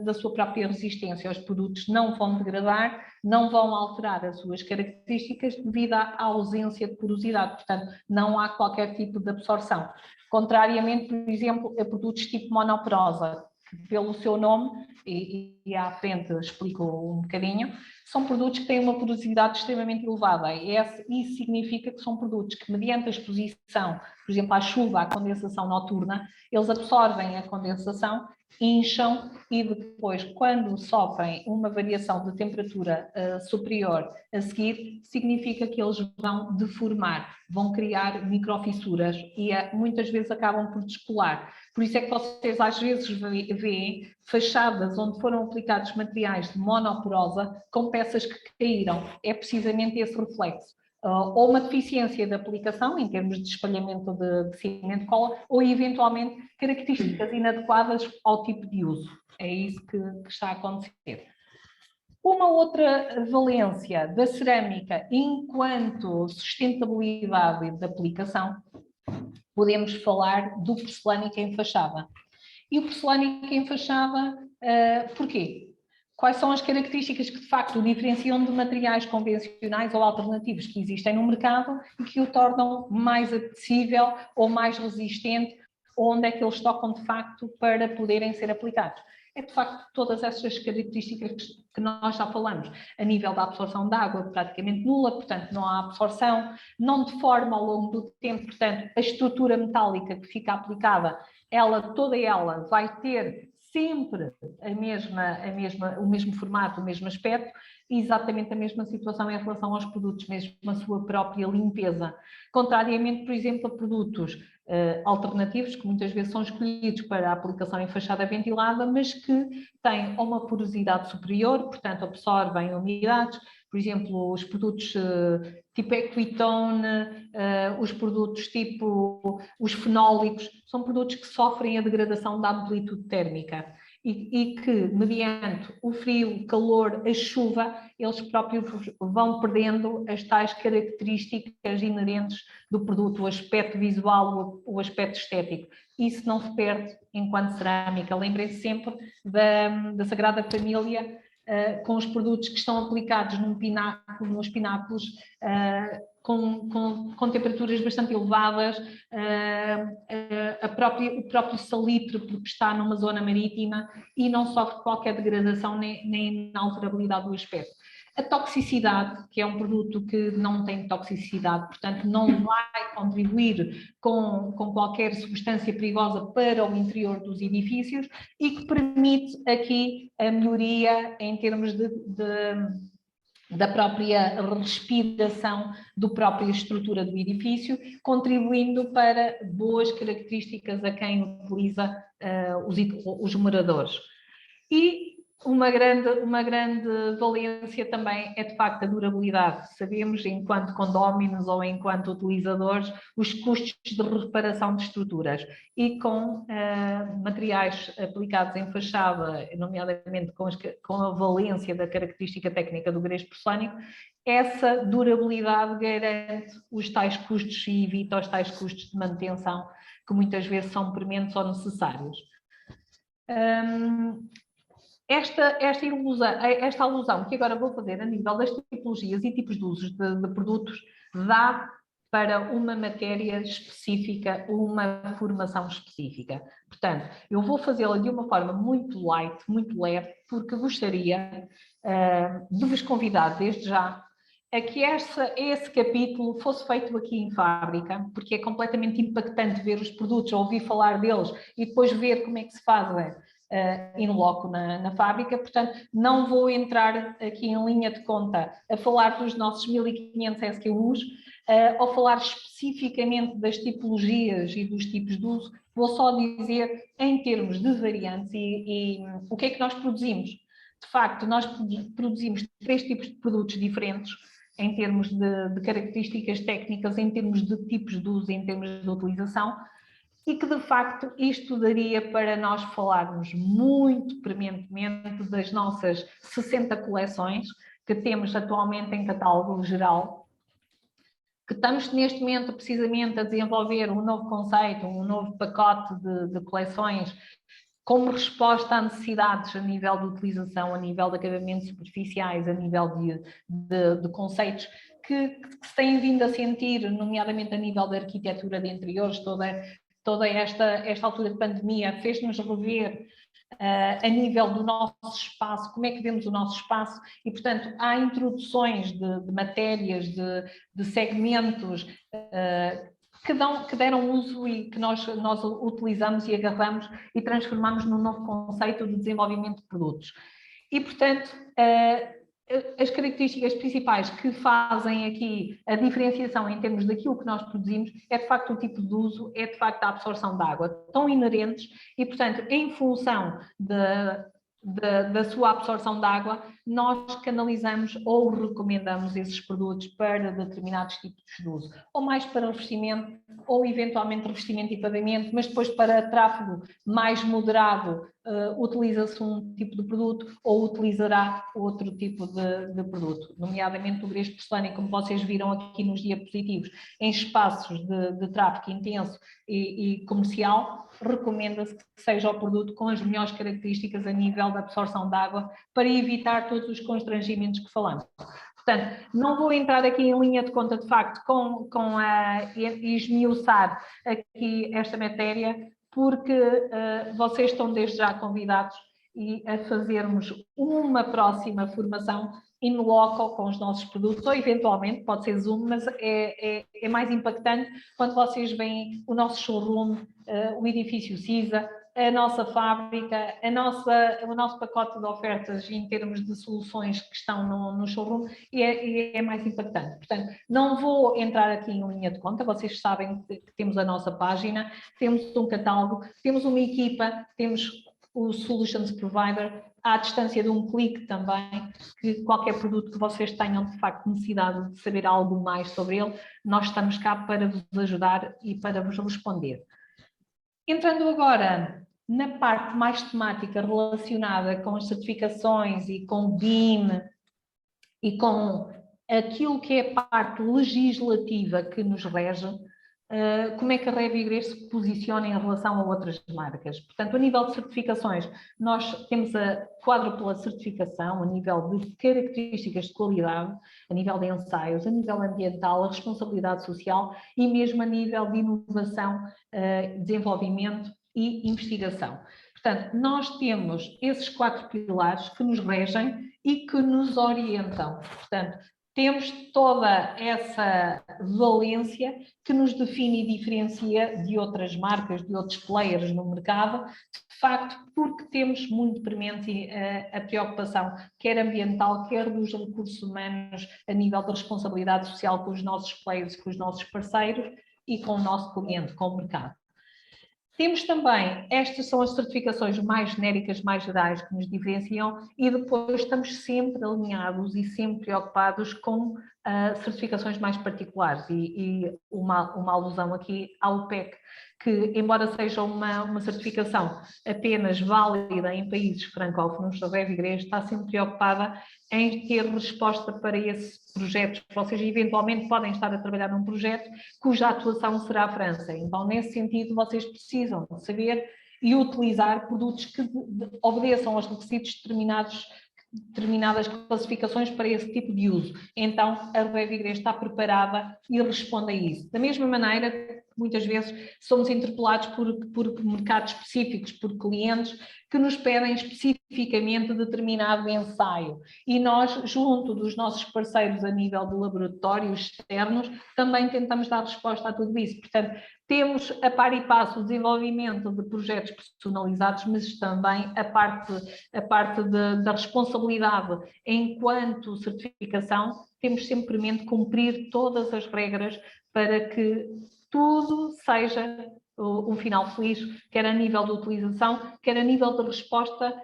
da sua própria resistência. Os produtos não vão degradar, não vão alterar as suas características devido à ausência de porosidade, portanto, não há qualquer tipo de absorção. Contrariamente, por exemplo, a produtos tipo monoporosa, pelo seu nome, e à frente explico um bocadinho, são produtos que têm uma porosidade extremamente elevada. Isso significa que são produtos que, mediante a exposição, por exemplo, à chuva, à condensação noturna, eles absorvem a condensação, incham e depois, quando sofrem uma variação de temperatura superior a seguir, significa que eles vão deformar, vão criar microfissuras e muitas vezes acabam por descolar. Por isso é que vocês às vezes veem fachadas onde foram aplicados materiais de monoporosa com peças que caíram. É precisamente esse reflexo. Ou uma deficiência de aplicação, em termos de espalhamento de cimento cola, ou eventualmente características inadequadas ao tipo de uso. É isso que está a acontecer. Uma outra valência da cerâmica enquanto sustentabilidade de aplicação, podemos falar do porcelânico em fachada. E o porcelânico em fachada, porquê? Quais são as características que de facto o diferenciam de materiais convencionais ou alternativos que existem no mercado e que o tornam mais acessível ou mais resistente, onde é que eles tocam de facto para poderem ser aplicados? É de facto todas essas características que nós já falamos, a nível da absorção de água praticamente nula, portanto não há absorção, não deforma ao longo do tempo, portanto a estrutura metálica que fica aplicada, toda ela vai ter sempre o mesmo formato, o mesmo aspecto, e exatamente a mesma situação em relação aos produtos, mesmo a sua própria limpeza. Contrariamente, por exemplo, a produtos alternativos, que muitas vezes são escolhidos para a aplicação em fachada ventilada, mas que têm uma porosidade superior, portanto absorvem umidades, por exemplo, os produtos tipo Equitone, os produtos tipo os fenólicos, são produtos que sofrem a degradação da amplitude térmica e que, mediante o frio, o calor, a chuva, eles próprios vão perdendo as tais características inerentes do produto, o aspecto visual, o aspecto estético. Isso não se perde enquanto cerâmica. Lembrem-se sempre da Sagrada Família, com os produtos que estão aplicados nos pináculos, com temperaturas bastante elevadas, o próprio salitre, porque está numa zona marítima e não sofre qualquer degradação nem inalterabilidade do aspecto. A toxicidade, que é um produto que não tem toxicidade, portanto não vai contribuir com qualquer substância perigosa para o interior dos edifícios e que permite aqui a melhoria em termos da própria respiração da própria estrutura do edifício, contribuindo para boas características a quem utiliza os moradores. E uma grande valência também é de facto a durabilidade. Sabemos, enquanto condóminos ou enquanto utilizadores, os custos de reparação de estruturas e com materiais aplicados em fachada, nomeadamente com a valência da característica técnica do grés porcelânico, essa durabilidade garante os tais custos e evita os tais custos de manutenção que muitas vezes são prementes ou necessários. Esta alusão que agora vou fazer a nível das tipologias e tipos de usos de produtos dá para uma matéria específica, uma formação específica. Portanto, eu vou fazê-la de uma forma muito light, muito leve, porque gostaria de vos convidar desde já a que esse capítulo fosse feito aqui em fábrica, porque é completamente impactante ver os produtos, ouvir falar deles e depois ver como é que se fazem in loco na fábrica. Portanto, não vou entrar aqui em linha de conta a falar dos nossos 1500 SKUs, ou falar especificamente das tipologias e dos tipos de uso. Vou só dizer em termos de variantes e o que é que nós produzimos. De facto, nós produzimos 3 tipos de produtos diferentes em termos de características técnicas, em termos de tipos de uso, em termos de utilização. e que de facto isto daria para nós falarmos muito prementemente das nossas 60 coleções que temos atualmente em catálogo geral, que estamos neste momento precisamente a desenvolver um novo conceito, um novo pacote de coleções como resposta a necessidades a nível de utilização, a nível de acabamentos superficiais, a nível de conceitos que se têm vindo a sentir, nomeadamente a nível da arquitetura de interiores, toda esta altura de pandemia fez-nos rever a nível do nosso espaço, como é que vemos o nosso espaço e, portanto, há introduções de matérias, de segmentos que deram uso e que nós utilizamos e agarramos e transformamos num novo conceito de desenvolvimento de produtos. E, portanto, as características principais que fazem aqui a diferenciação em termos daquilo que nós produzimos é, de facto, o tipo de uso, é, de facto, a absorção de água, tão inerentes e, portanto, em função da sua absorção de água, nós canalizamos ou recomendamos esses produtos para determinados tipos de uso, ou mais para revestimento, ou eventualmente revestimento e pavimento, mas depois para tráfego mais moderado, utiliza-se um tipo de produto ou utilizará outro tipo de produto, nomeadamente o grés porcelana, como vocês viram aqui nos diapositivos, em espaços de tráfego intenso e comercial, recomenda-se que seja o produto com as melhores características a nível da absorção de água para evitar todos os constrangimentos que falamos. Portanto, não vou entrar aqui em linha de conta, de facto, com a esmiuçar aqui esta matéria, porque vocês estão desde já convidados a fazermos uma próxima formação in loco com os nossos produtos, ou eventualmente, pode ser Zoom, mas é mais impactante quando vocês veem o nosso showroom, o edifício CISA, a nossa fábrica, o nosso pacote de ofertas em termos de soluções que estão no showroom e é mais impactante. Portanto, não vou entrar aqui em linha de conta, vocês sabem que temos a nossa página, temos um catálogo, temos uma equipa, temos o Solutions Provider, à distância de um clique também, que qualquer produto que vocês tenham de facto necessidade de saber algo mais sobre ele, nós estamos cá para vos ajudar e para vos responder. Entrando agora na parte mais temática relacionada com as certificações e com o BIM e com aquilo que é a parte legislativa que nos rege, como é que a Revigre se posiciona em relação a outras marcas. Portanto, a nível de certificações, nós temos a quádrupla certificação a nível de características de qualidade, a nível de ensaios, a nível ambiental, a responsabilidade social e mesmo a nível de inovação, desenvolvimento e investigação. Portanto, nós temos esses 4 pilares que nos regem e que nos orientam. Portanto, temos toda essa valência que nos define e diferencia de outras marcas, de outros players no mercado, de facto, porque temos muito premente a preocupação, quer ambiental, quer dos recursos humanos, a nível da responsabilidade social com os nossos players, com os nossos parceiros e com o nosso cliente, com o mercado. Temos também, estas são as certificações mais genéricas, mais gerais, que nos diferenciam e depois estamos sempre alinhados e sempre preocupados com certificações mais particulares e uma alusão aqui ao PEC, que embora seja uma certificação apenas válida em países francófonos, a Revigre está sempre preocupada em ter resposta para esses projetos. Vocês eventualmente podem estar a trabalhar num projeto cuja atuação será a França. Então, nesse sentido, vocês precisam de saber e utilizar produtos que obedeçam aos requisitos determinadas classificações para esse tipo de uso. Então, a Revigre está preparada e responde a isso. Da mesma maneira, muitas vezes somos interpelados por mercados específicos, por clientes que nos pedem especificamente determinado ensaio. E nós, junto dos nossos parceiros a nível de laboratórios externos, também tentamos dar resposta a tudo isso. Portanto, temos a par e passo o desenvolvimento de projetos personalizados, mas também a parte da responsabilidade enquanto certificação, temos sempre em mente cumprir todas as regras para que tudo seja um final feliz, quer a nível de utilização, quer a nível de resposta,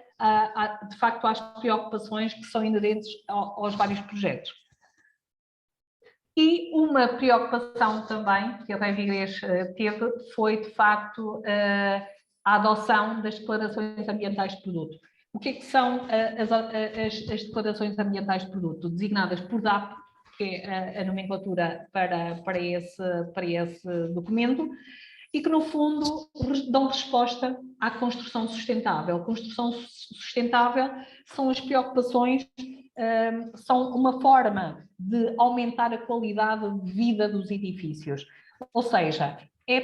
de facto, às preocupações que são inerentes aos vários projetos. E uma preocupação também que a Revigres teve foi, de facto, a adoção das declarações ambientais de produto. O que é que são as declarações ambientais de produto? Designadas por DAP, que é a nomenclatura para esse documento, e que, no fundo, dão resposta à construção sustentável. Construção sustentável são as preocupações, são uma forma de aumentar a qualidade de vida dos edifícios. Ou seja, é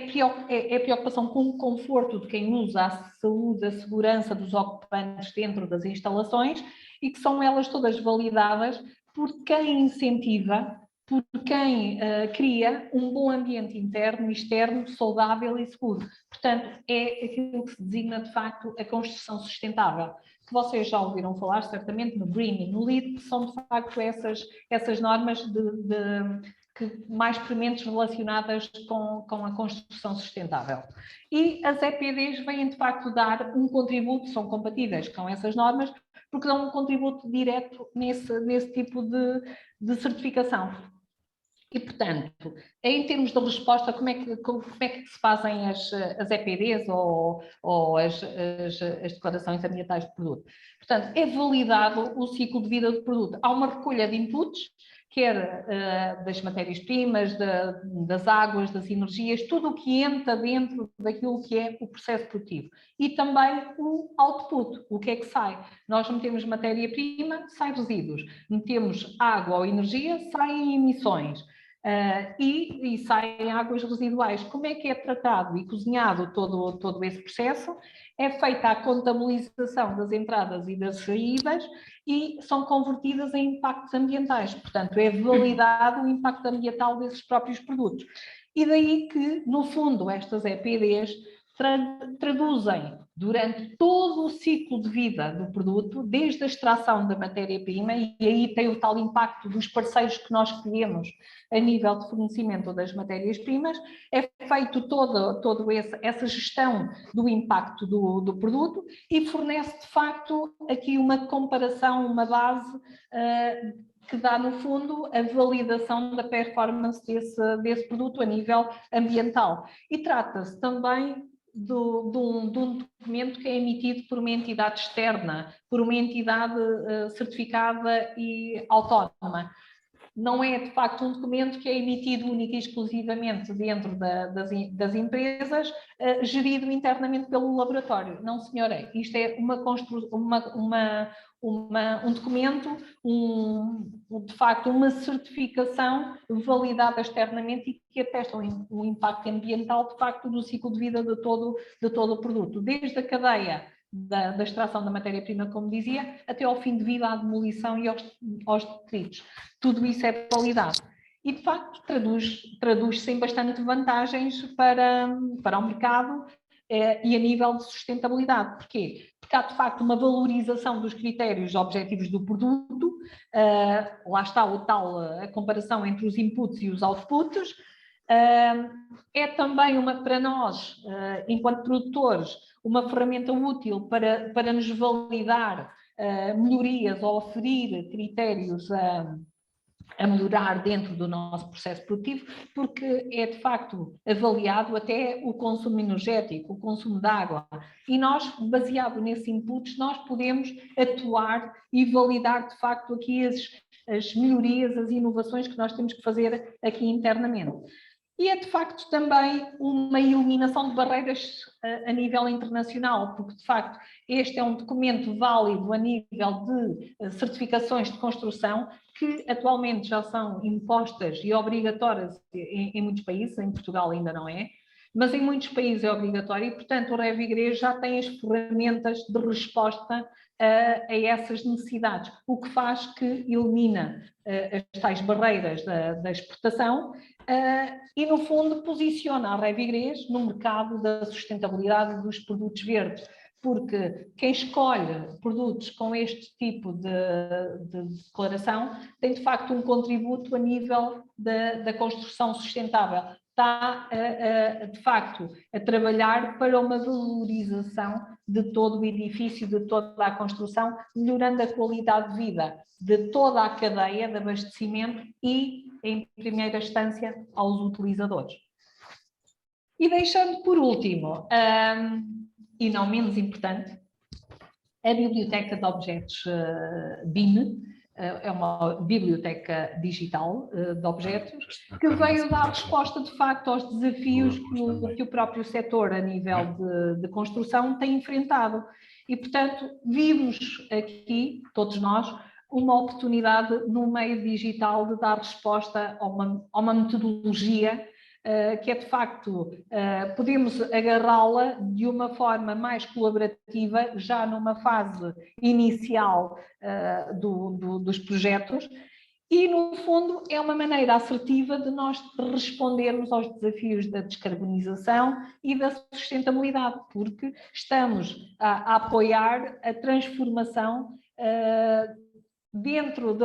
preocupação com o conforto de quem usa, a saúde, a segurança dos ocupantes dentro das instalações, e que são elas todas validadas por quem incentiva, por quem cria um bom ambiente interno e externo, saudável e seguro. Portanto, é aquilo que se designa, de facto, a construção sustentável, que vocês já ouviram falar, certamente, no Green e no LEED, que são, de facto, essas normas mais prementes relacionadas com a construção sustentável. E as EPDs vêm, de facto, dar um contributo, são compatíveis com essas normas, porque dão um contributo direto nesse tipo de certificação. E, portanto, em termos de resposta, como é que se fazem as EPDs ou as declarações ambientais de produto? Portanto, é validado o ciclo de vida do produto. Há uma recolha de inputs, quer das matérias-primas, das águas, das energias, tudo o que entra dentro daquilo que é o processo produtivo. E também o output, o que é que sai. Nós metemos matéria-prima, sai resíduos. Metemos água ou energia, saem emissões. E saem águas residuais. Como é que é tratado e cozinhado todo esse processo? É feita a contabilização das entradas e das saídas e são convertidas em impactos ambientais. Portanto, é validado o impacto ambiental desses próprios produtos. E daí que, no fundo, estas EPDs traduzem durante todo o ciclo de vida do produto, desde a extração da matéria-prima, e aí tem o tal impacto dos parceiros que nós escolhemos a nível de fornecimento das matérias-primas, é feito toda essa gestão do impacto do produto e fornece, de facto, aqui uma comparação, uma base que dá, no fundo, a validação da performance desse produto a nível ambiental. E trata-se também de um documento que é emitido por uma entidade externa, por uma entidade certificada e autónoma. Não é, de facto, um documento que é emitido única e exclusivamente dentro das empresas, gerido internamente pelo laboratório. Não, senhora, isto é um documento, de facto, uma certificação validada externamente e que atesta o impacto ambiental, de facto, do ciclo de vida de todo o produto, desde a cadeia da extração da matéria-prima, como dizia, até ao fim de vida, à demolição e aos detritos. Tudo isso é validado. E, de facto, traduz-se em bastante vantagens para o mercado e a nível de sustentabilidade. Porquê? Porque há, de facto, uma valorização dos critérios objetivos do produto, lá está a comparação entre os inputs e os outputs. É também para nós, enquanto produtores, uma ferramenta útil para nos validar melhorias ou oferir critérios a melhorar dentro do nosso processo produtivo, porque é de facto avaliado até o consumo energético, o consumo de água, e nós, baseado nesses inputs, nós podemos atuar e validar de facto aqui as melhorias, as inovações que nós temos que fazer aqui internamente. E é, de facto, também uma eliminação de barreiras a nível internacional, porque, de facto, este é um documento válido a nível de certificações de construção que atualmente já são impostas e obrigatórias em muitos países, em Portugal ainda não é, mas em muitos países é obrigatório e, portanto, o Revigres já tem as ferramentas de resposta a essas necessidades, o que faz que elimina as tais barreiras da exportação e, no fundo, posiciona a Revigres no mercado da sustentabilidade dos produtos verdes, porque quem escolhe produtos com este tipo de declaração tem, de facto, um contributo a nível da construção sustentável. Está, de facto, a trabalhar para uma valorização de todo o edifício, de toda a construção, melhorando a qualidade de vida de toda a cadeia de abastecimento e, em primeira instância, aos utilizadores. E deixando por último, e não menos importante, a Biblioteca de Objetos BIM, é uma biblioteca digital de objetos, que veio dar resposta, de facto, aos desafios que o próprio setor, a nível de construção, tem enfrentado. E, portanto, vimos aqui, todos nós, uma oportunidade no meio digital de dar resposta a uma metodologia que é, de facto, podemos agarrá-la de uma forma mais colaborativa, já numa fase inicial dos projetos, e, no fundo, é uma maneira assertiva de nós respondermos aos desafios da descarbonização e da sustentabilidade, porque estamos a apoiar a transformação dentro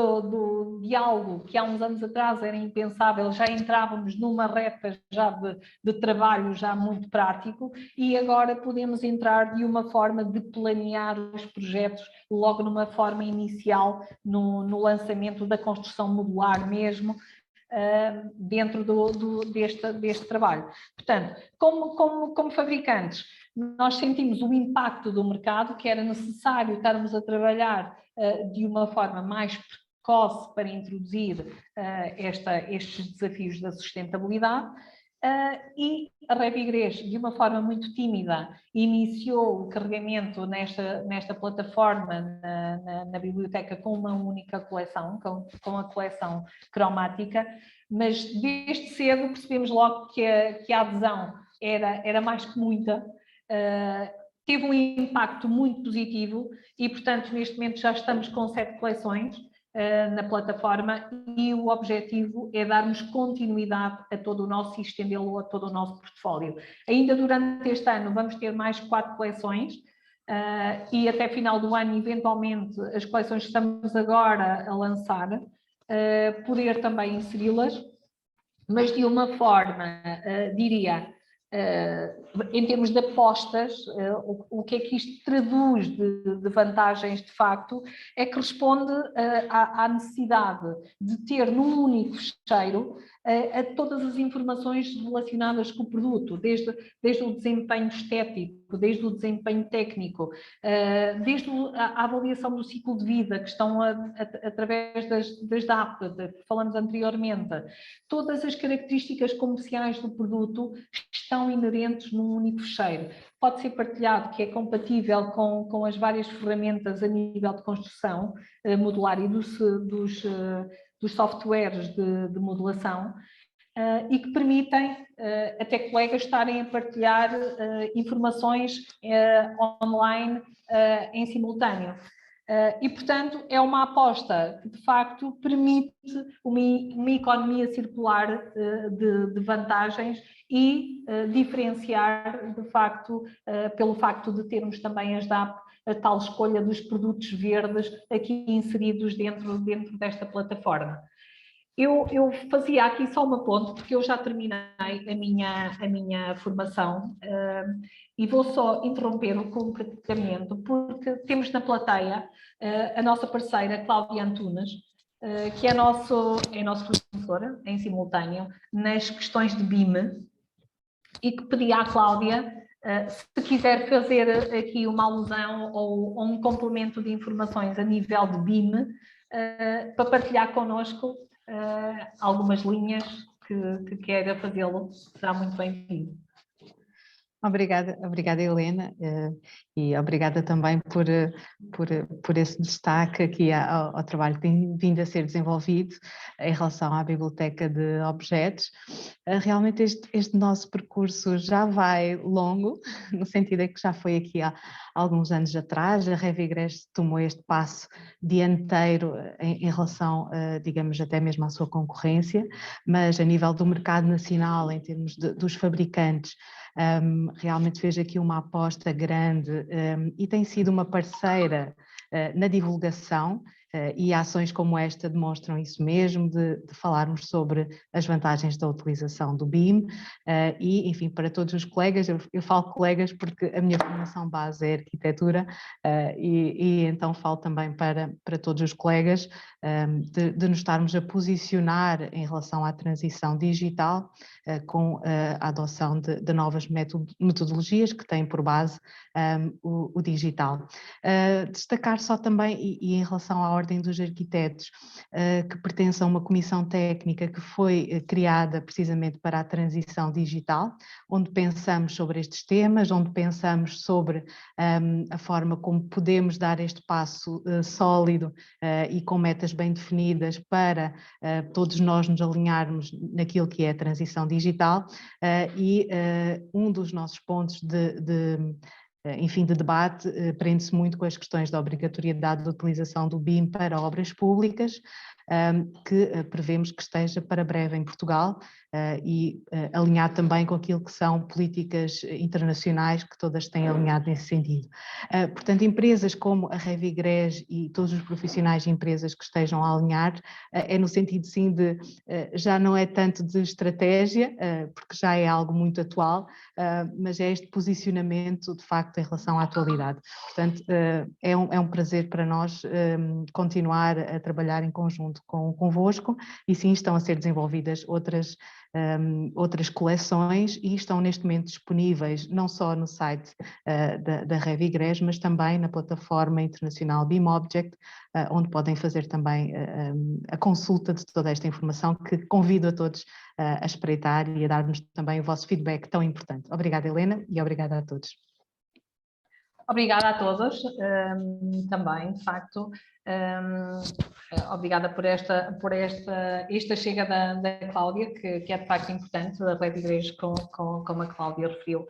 de algo que há uns anos atrás era impensável, já entrávamos numa reta já de trabalho já muito prático, e agora podemos entrar de uma forma de planear os projetos logo numa forma inicial, no lançamento da construção modular mesmo, dentro deste trabalho. Portanto, como fabricantes, nós sentimos o impacto do mercado, que era necessário estarmos a trabalhar de uma forma mais precoce para introduzir estes desafios da sustentabilidade, e a Revigres, de uma forma muito tímida, iniciou o carregamento nesta plataforma, na biblioteca, com uma única coleção, com a coleção cromática, mas desde cedo percebemos logo que a adesão era mais que muita. Teve um impacto muito positivo e, portanto, neste momento já estamos com 7 coleções na plataforma, e o objetivo é darmos continuidade a todo o nosso e estendê-lo a todo o nosso portfólio. Ainda durante este ano vamos ter mais 4 coleções e até final do ano, eventualmente, as coleções que estamos agora a lançar, poder também inseri-las, mas de uma forma, diria, em termos de apostas, o que é que isto traduz de vantagens, de facto, é que responde à necessidade de ter num único fecheiro a todas as informações relacionadas com o produto, desde o desempenho estético, desde o desempenho técnico, desde a avaliação do ciclo de vida, que estão através das DAP, que falamos anteriormente. Todas as características comerciais do produto estão inerentes num único fecheiro. Pode ser partilhado, que é compatível com as várias ferramentas a nível de construção modular e dos softwares de modulação, e que permitem até colegas estarem a partilhar informações online em simultâneo. E, portanto, é uma aposta que, de facto, permite uma economia circular de vantagens e diferenciar, de facto, pelo facto de termos também as DAP, a tal escolha dos produtos verdes aqui inseridos dentro desta plataforma. Eu fazia aqui só uma ponte, porque eu já terminei a minha formação, e vou só interromper o compartilhamento, porque temos na plateia a nossa parceira Cláudia Antunes, que é nossa professora em simultâneo nas questões de BIM, e que pedi à Cláudia, se quiser fazer aqui uma alusão ou um complemento de informações a nível de BIM, para partilhar connosco algumas linhas que queira fazê-lo, será muito bem-vindo. Obrigada Helena, e obrigada também por esse destaque aqui ao trabalho que tem vindo a ser desenvolvido em relação à Biblioteca de Objetos. Realmente este nosso percurso já vai longo, no sentido de que já foi aqui há alguns anos atrás, a Revigres tomou este passo dianteiro em relação, digamos, até mesmo à sua concorrência, mas a nível do mercado nacional, em termos dos fabricantes, realmente fez aqui uma aposta grande e tem sido uma parceira na divulgação E ações como esta demonstram isso mesmo, de falarmos sobre as vantagens da utilização do BIM e, enfim, para todos os colegas, eu falo colegas porque a minha formação base é arquitetura e então falo também para todos os colegas de nos estarmos a posicionar em relação à transição digital com a adoção de novas metodologias que têm por base o digital. Destacar só também, e em relação à Ordem dos Arquitetos, que pertence a uma comissão técnica que foi criada precisamente para a transição digital, onde pensamos sobre estes temas, onde pensamos sobre a forma como podemos dar este passo sólido e com metas bem definidas para todos nós nos alinharmos naquilo que é a transição digital e um dos nossos pontos enfim, de debate prende-se muito com as questões da obrigatoriedade de utilização do BIM para obras públicas, que prevemos que esteja para breve em Portugal e alinhado também com aquilo que são políticas internacionais que todas têm alinhado nesse sentido. Portanto, empresas como a Revigres e todos os profissionais de empresas que estejam a alinhar, é no sentido sim de, já não é tanto de estratégia, porque já é algo muito atual, mas é este posicionamento de facto em relação à atualidade. Portanto, é um prazer para nós continuar a trabalhar em conjunto convosco e sim estão a ser desenvolvidas outras coleções e estão neste momento disponíveis não só no site da Revigres, mas também na plataforma internacional BIM Object, onde podem fazer também a consulta de toda esta informação, que convido a todos a espreitar e a dar-nos também o vosso feedback tão importante. Obrigada, Helena, e obrigada a todos. Obrigada a todos, também, de facto, obrigada por esta chega da Cláudia, que é de facto importante. A Revigres, como a Cláudia referiu,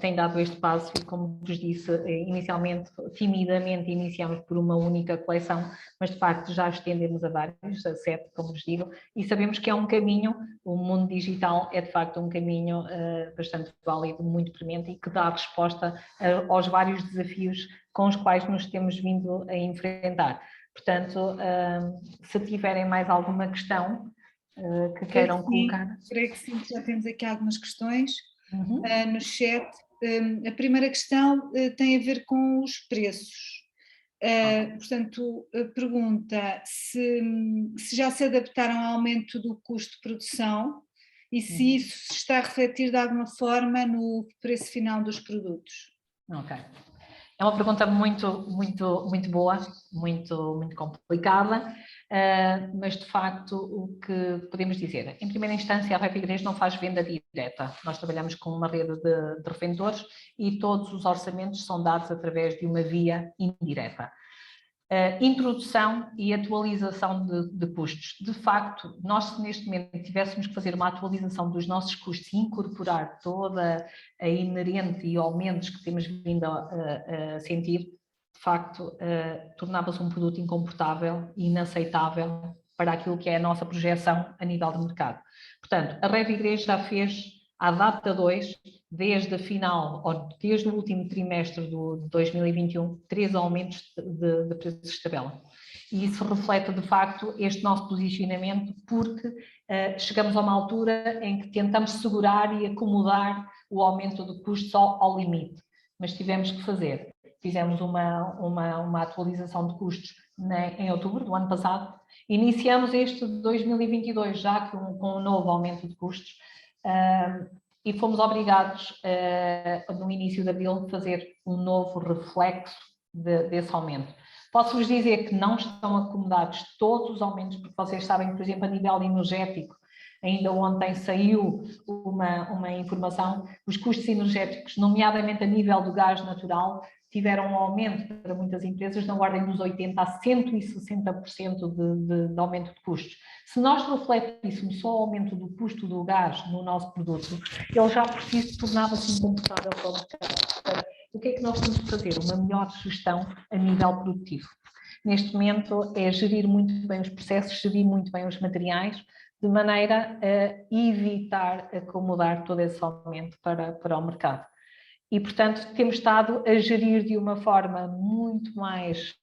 tem dado este passo e, como vos disse, inicialmente, timidamente, iniciamos por uma única coleção, mas de facto já estendemos a vários, a 7, como vos digo, e sabemos que é um caminho, o mundo digital é de facto um caminho bastante válido, muito premente e que dá resposta aos vários desafios com os quais nos temos vindo a enfrentar. Portanto, se tiverem mais alguma questão que queiram colocar. Creio que sim, já temos aqui algumas questões no chat. A primeira questão tem a ver com os preços. Portanto, pergunta se já se adaptaram ao aumento do custo de produção e se isso se está a refletir de alguma forma no preço final dos produtos. Ok. É uma pergunta muito boa, muito complicada, mas de facto o que podemos dizer, em primeira instância a Revigres não faz venda direta, nós trabalhamos com uma rede de revendedores e todos os orçamentos são dados através de uma via indireta. Introdução e atualização de custos. De facto, nós se neste momento tivéssemos que fazer uma atualização dos nossos custos e incorporar toda a inerente e aumentos que temos vindo a sentir, de facto, tornava-se um produto incomportável e inaceitável para aquilo que é a nossa projeção a nível de mercado. Portanto, a Revigres já fez à data 2, desde a final, ou desde o último trimestre de 2021, 3 aumentos de preços de tabela. E isso reflete, de facto, este nosso posicionamento, porque chegamos a uma altura em que tentamos segurar e acomodar o aumento de custos ao limite, mas tivemos que fazer. Fizemos uma atualização de custos em outubro do ano passado, iniciamos este 2022 já com um novo aumento de custos, e fomos obrigados, no início de abril, a fazer um novo reflexo desse aumento. Posso-vos dizer que não estão acomodados todos os aumentos, porque vocês sabem, por exemplo, a nível energético, ainda ontem saiu uma informação, os custos energéticos, nomeadamente a nível do gás natural, tiveram um aumento para muitas empresas na ordem dos 80% a 160% de aumento de custos. Se nós refletíssemos só o aumento do custo do gás no nosso produto, ele já por si tornava-se incomportável para o mercado. O que é que nós temos de fazer? Uma melhor gestão a nível produtivo. Neste momento é gerir muito bem os processos, gerir muito bem os materiais, de maneira a evitar acomodar todo esse aumento para o mercado. E, portanto, temos estado a gerir de uma forma muito mais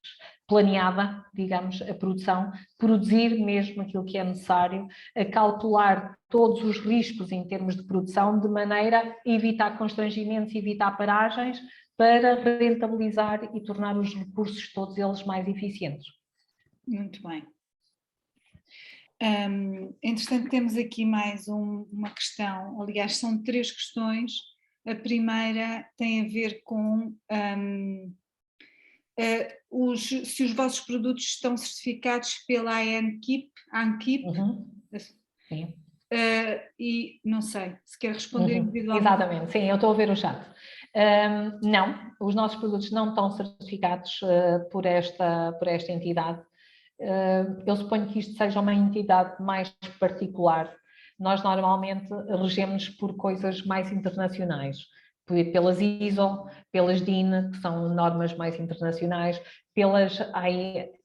planeada, digamos, a produção, produzir mesmo aquilo que é necessário, a calcular todos os riscos em termos de produção, de maneira a evitar constrangimentos, evitar paragens, para rentabilizar e tornar os recursos todos eles mais eficientes. Muito bem. Entretanto, temos aqui mais uma questão, aliás, são 3 questões. A primeira tem a ver com se os vossos produtos estão certificados pela ANKIP, Sim. E não sei, se quer responder individualmente. Exatamente, sim, eu estou a ver o chat. Não, os nossos produtos não estão certificados por esta entidade. Eu suponho que isto seja uma entidade mais particular. Nós normalmente regemos por coisas mais internacionais, pelas ISO, pelas DIN, que são normas mais internacionais, pelas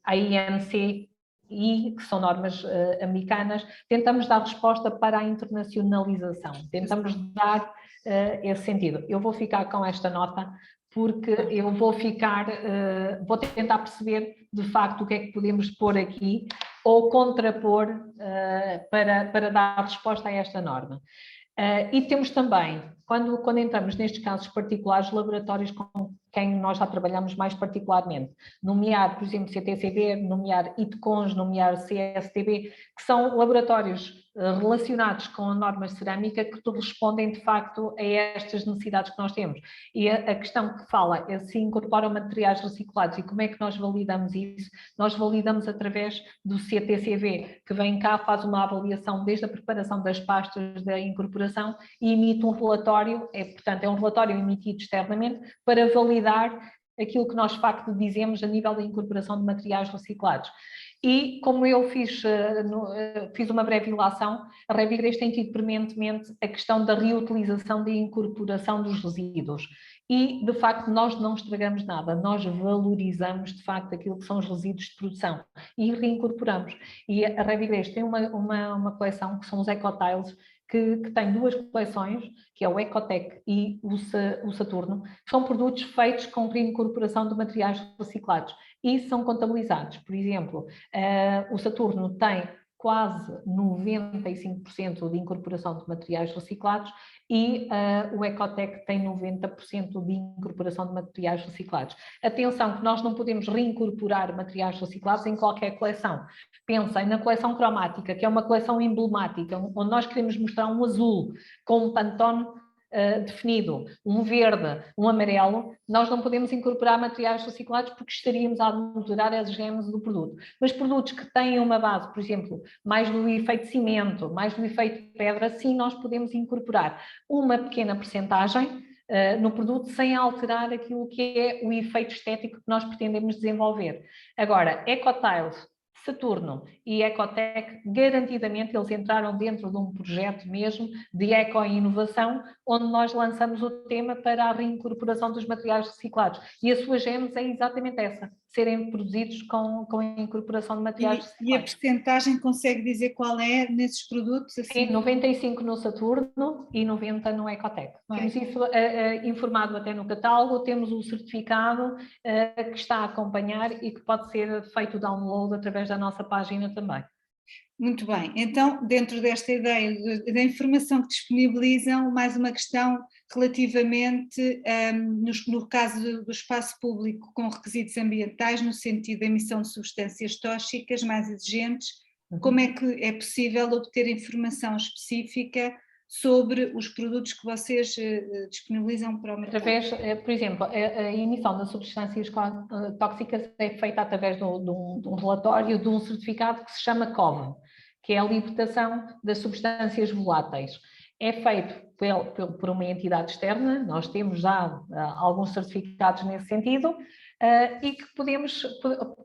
AINC, que são normas americanas. Tentamos dar resposta para a internacionalização, tentamos dar esse sentido. Eu vou ficar com esta nota, porque eu vou tentar perceber de facto o que é que podemos pôr aqui ou contrapor para dar resposta a esta norma. E temos também, quando entramos nestes casos particulares, laboratórios com quem nós já trabalhamos mais particularmente, nomear, por exemplo, CTCB, nomear ITCONS, nomear CSTB, que são laboratórios relacionados com normas de cerâmica que respondem de facto a estas necessidades que nós temos. E a questão que fala é se incorporam materiais reciclados e como é que nós validamos isso. Nós validamos através do CTCV, que vem cá, faz uma avaliação desde a preparação das pastas da incorporação e emite um relatório, portanto é um relatório emitido externamente para validar aquilo que nós de facto dizemos a nível da incorporação de materiais reciclados. E como eu fiz uma breve ilação, a Revigrejo tem tido permanentemente a questão da reutilização e incorporação dos resíduos. E, de facto, nós não estragamos nada, nós valorizamos, de facto, aquilo que são os resíduos de produção e reincorporamos. E a Revigrejo tem uma coleção que são os ecotiles, que tem 2 coleções, que é o Ecotec e o Saturno, que são produtos feitos com reincorporação de materiais reciclados e são contabilizados. Por exemplo, o Saturno tem quase 95% de incorporação de materiais reciclados e o Ecotec tem 90% de incorporação de materiais reciclados. Atenção que nós não podemos reincorporar materiais reciclados em qualquer coleção. Pensem na coleção cromática, que é uma coleção emblemática, onde nós queremos mostrar um azul com um Pantone definido, um verde, um amarelo. Nós não podemos incorporar materiais reciclados porque estaríamos a adulterar as genes do produto. Mas produtos que têm uma base, por exemplo, mais do efeito cimento, mais do efeito pedra, sim, nós podemos incorporar uma pequena percentagem no produto sem alterar aquilo que é o efeito estético que nós pretendemos desenvolver. Agora, Ecotiles, Saturno e Ecotec, garantidamente eles entraram dentro de um projeto mesmo de eco-inovação, onde nós lançamos o tema para a reincorporação dos materiais reciclados. E a sua gênese é exatamente essa, serem produzidos com a incorporação de materiais reciclados. E a percentagem consegue dizer qual é nesses produtos? Assim? Sim, 95 no Saturno e 90 no Ecotec. Temos isso informado até no catálogo, temos o certificado que está a acompanhar e que pode ser feito download através da nossa página também. Muito bem, então dentro desta ideia da informação que disponibilizam, mais uma questão relativamente, no caso do espaço público com requisitos ambientais, no sentido da emissão de substâncias tóxicas mais exigentes, como é que é possível obter informação específica sobre os produtos que vocês disponibilizam para o mercado? Através, por exemplo, a emissão de substâncias tóxicas é feita através de um relatório, de um certificado que se chama COVAN, que é a libertação das substâncias voláteis. É feito por uma entidade externa, nós temos já alguns certificados nesse sentido, e que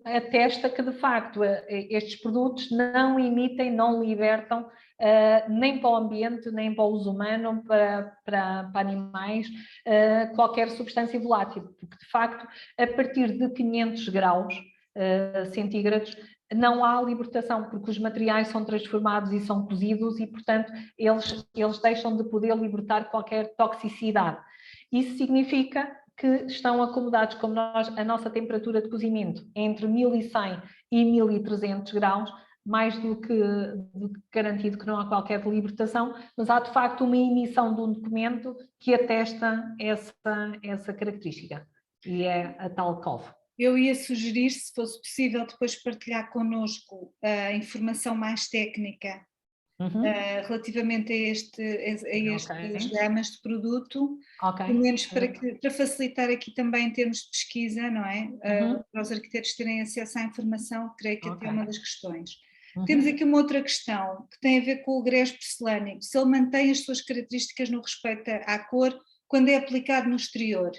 atesta que de facto estes produtos não emitem, não libertam nem para o ambiente, nem para o uso humano, para animais, qualquer substância volátil, porque de facto a partir de 500 graus centígrados não há libertação, porque os materiais são transformados e são cozidos e, portanto, eles deixam de poder libertar qualquer toxicidade. Isso significa que estão acomodados, como a nossa temperatura de cozimento é entre 1100 e 1300 graus, mais do que garantido que não há qualquer libertação, mas há de facto uma emissão de um documento que atesta essa característica, e é a tal COV. Eu ia sugerir, se fosse possível, depois partilhar connosco a informação mais técnica relativamente a estas gamas de produto, pelo menos para facilitar aqui também em termos de pesquisa, não é? Para os arquitetos terem acesso à informação, creio que até é uma das questões. Temos aqui uma outra questão que tem a ver com o grés porcelânico, se ele mantém as suas características no respeito à cor quando é aplicado no exterior.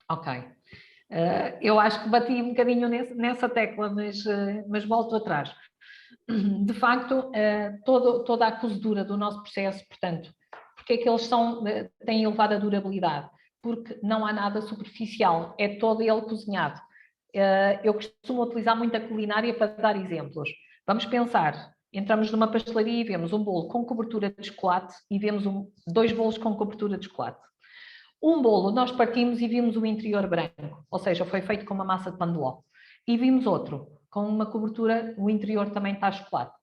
Ok. Eu acho que bati um bocadinho nessa tecla, mas volto atrás. De facto, toda a cozedura do nosso processo, portanto, porque é que eles têm elevada durabilidade? Porque não há nada superficial, é todo ele cozinhado. Eu costumo utilizar muito a culinária para dar exemplos. Vamos pensar, entramos numa pastelaria e vemos um bolo com cobertura de chocolate e vemos 2 bolos com cobertura de chocolate. Um bolo nós partimos e vimos o interior branco, ou seja, foi feito com uma massa de pão de ló. E vimos outro, com uma cobertura, o interior também está chocolate.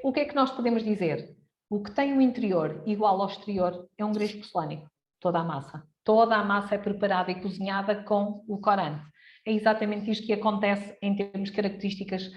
O que é que nós podemos dizer? O que tem o interior igual ao exterior é um grés porcelânico, toda a massa. Toda a massa é preparada e cozinhada com o corante. É exatamente isto que acontece em termos de características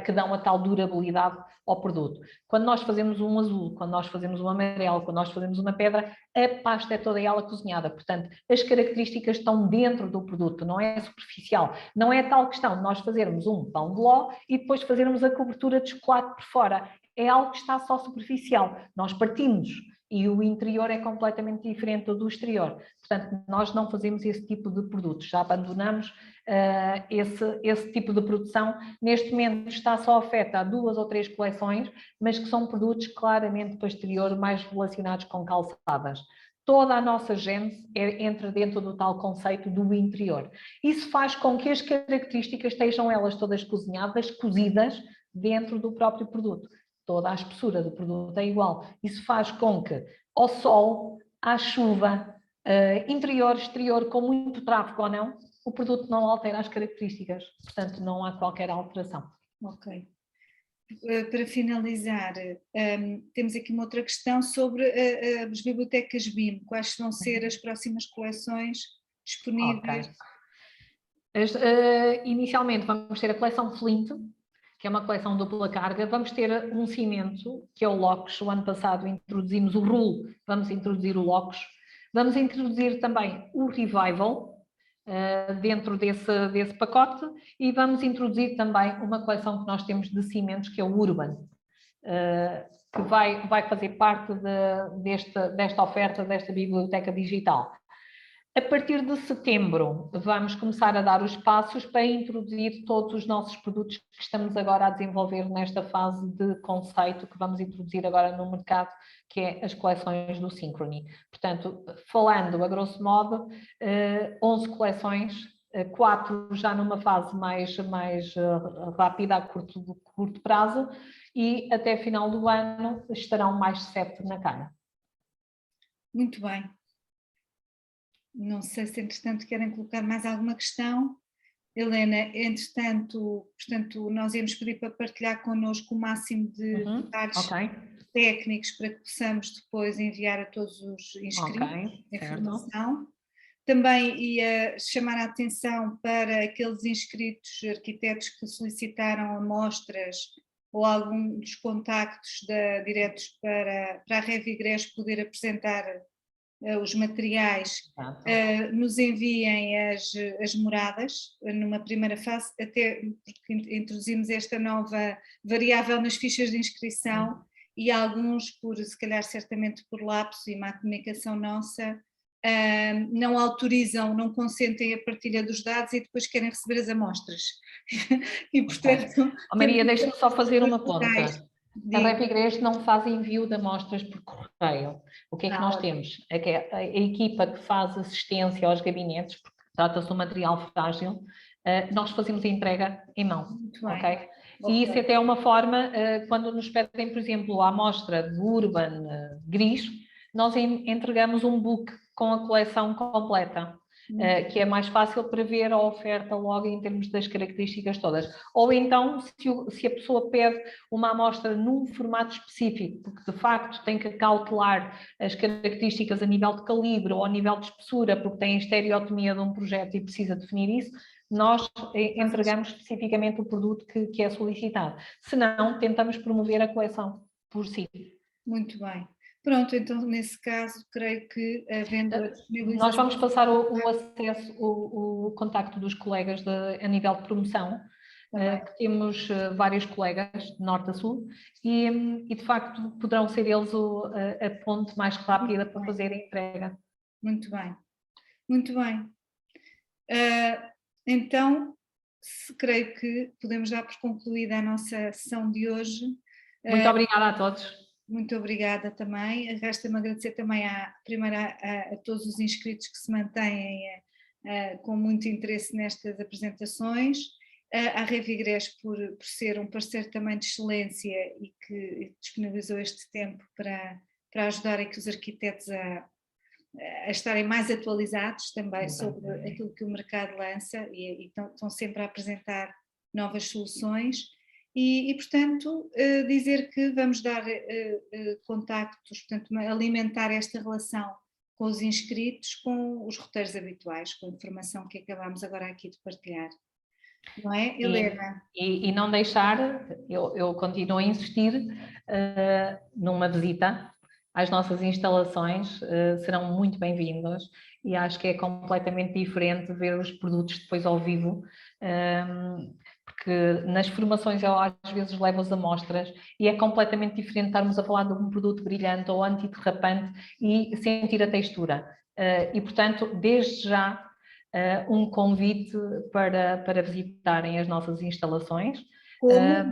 que dão a tal durabilidade ao produto. Quando nós fazemos um azul, quando nós fazemos um amarelo, quando nós fazemos uma pedra, a pasta é toda ela cozinhada. Portanto, as características estão dentro do produto, não é superficial. Não é a tal questão de nós fazermos um pão de ló e depois fazermos a cobertura de chocolate por fora. É algo que está só superficial. Nós partimos e o interior é completamente diferente do exterior. Portanto, nós não fazemos esse tipo de produtos, já abandonamos esse tipo de produção. Neste momento está só afeta a 2 ou 3 coleções, mas que são produtos claramente para exterior, mais relacionados com calçadas. Toda a nossa gênese entra dentro do tal conceito do interior. Isso faz com que as características estejam elas todas cozinhadas, cozidas, dentro do próprio produto. Toda a espessura do produto é igual. Isso faz com que, ao sol, à chuva, interior, exterior, com muito tráfego ou não, o produto não altera as características. Portanto, não há qualquer alteração. Ok. Para finalizar, temos aqui uma outra questão sobre as bibliotecas BIM. Quais vão ser as próximas coleções disponíveis? Okay. Inicialmente vamos ter a coleção Flint, que é uma coleção dupla carga. Vamos ter um cimento, que é o LOX. O ano passado introduzimos o RUL, vamos introduzir o LOX. Vamos introduzir também o Revival, dentro desse pacote, e vamos introduzir também uma coleção que nós temos de cimentos, que é o Urban, que vai fazer parte desta oferta, desta biblioteca digital. A partir de setembro, vamos começar a dar os passos para introduzir todos os nossos produtos que estamos agora a desenvolver nesta fase de conceito que vamos introduzir agora no mercado, que é as coleções do Synchrony. Portanto, falando a grosso modo, 11 coleções, 4 já numa fase mais rápida, a curto prazo, e até final do ano estarão mais 7 na cana. Muito bem. Não sei se, entretanto, querem colocar mais alguma questão. Helena, entretanto, portanto, nós íamos pedir para partilhar connosco o máximo de detalhes técnicos para que possamos depois enviar a todos os inscritos a informação. Também ia chamar a atenção para aqueles inscritos arquitetos que solicitaram amostras ou algum dos contactos diretos para a Revigrés poder apresentar os materiais, nos enviem as moradas numa primeira fase, até porque introduzimos esta nova variável nas fichas de inscrição e alguns, se calhar certamente por lapso e má comunicação nossa, não autorizam, não consentem a partilha dos dados e depois querem receber as amostras. E portanto... Maria, deixa-me só fazer uma ponta. A Revigrés não faz envio de amostras por correio. O que é que nós temos? É que a equipa que faz assistência aos gabinetes, porque trata-se de um material frágil, nós fazemos a entrega em mão. Ok? E isso até é uma forma, quando nos pedem, por exemplo, a amostra de Urban gris, nós entregamos um book com a coleção completa. Que é mais fácil prever a oferta logo em termos das características todas. Ou então, se a pessoa pede uma amostra num formato específico, porque de facto tem que cautelar as características a nível de calibre ou a nível de espessura, porque tem a estereotomia de um projeto e precisa definir isso, nós entregamos especificamente o produto que é solicitado. Se não, tentamos promover a coleção por si. Muito bem. Pronto, então nesse caso, creio que havendo a disponibilização... Nós vamos passar o acesso, o contacto dos colegas a nível de promoção, que temos vários colegas de norte a sul, e de facto poderão ser eles a ponte mais rápida para fazer a entrega. Muito bem, muito bem. Então, creio que podemos dar por concluída a nossa sessão de hoje. Muito obrigada a todos. Muito obrigada também. Resta-me agradecer também primeiro a todos os inscritos que se mantêm com muito interesse nestas apresentações, à Revigres por ser um parceiro também de excelência e que disponibilizou este tempo para ajudar aqui os arquitetos a estarem mais atualizados também sobre aquilo que o mercado lança e estão sempre a apresentar novas soluções. E, portanto, dizer que vamos dar contactos, portanto, alimentar esta relação com os inscritos, com os roteiros habituais, com a informação que acabámos agora aqui de partilhar. Não é, Helena? E não deixar, eu continuo a insistir, numa visita às nossas instalações, serão muito bem-vindos e acho que é completamente diferente ver os produtos depois ao vivo, porque nas formações eu às vezes levo as amostras e é completamente diferente estarmos a falar de um produto brilhante ou antiderrapante e sentir a textura. E, portanto, desde já, um convite para visitarem as nossas instalações.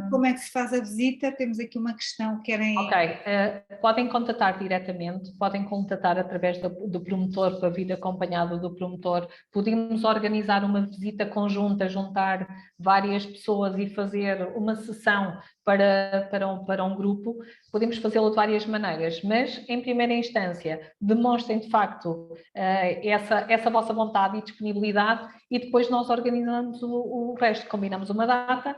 Como é que se faz a visita? Temos aqui uma questão, querem... Ok, podem contatar diretamente, podem contatar através do promotor para vir acompanhado do promotor, podemos organizar uma visita conjunta, juntar várias pessoas e fazer uma sessão para um grupo, podemos fazê-lo de várias maneiras, mas em primeira instância demonstrem de facto essa vossa vontade e disponibilidade e depois nós organizamos o resto, combinamos uma data,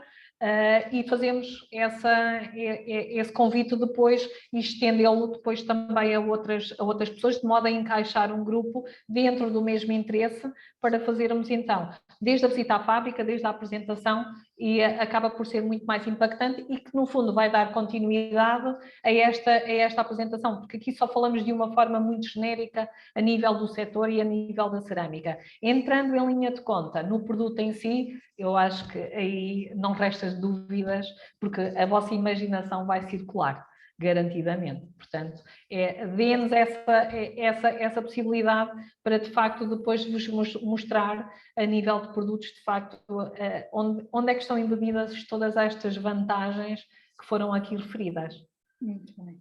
e fazemos esse convite depois e estendê-lo depois também a outras pessoas, de modo a encaixar um grupo dentro do mesmo interesse para fazermos então, desde a visita à fábrica, desde a apresentação, e acaba por ser muito mais impactante e que no fundo vai dar continuidade a esta apresentação, porque aqui só falamos de uma forma muito genérica a nível do setor e a nível da cerâmica. Entrando em linha de conta no produto em si, eu acho que aí não resta dúvidas, porque a vossa imaginação vai circular, garantidamente. Portanto, dê-nos essa possibilidade para, de facto, depois vos mostrar, a nível de produtos, de facto, onde é que estão embebidas todas estas vantagens que foram aqui referidas. Muito bem.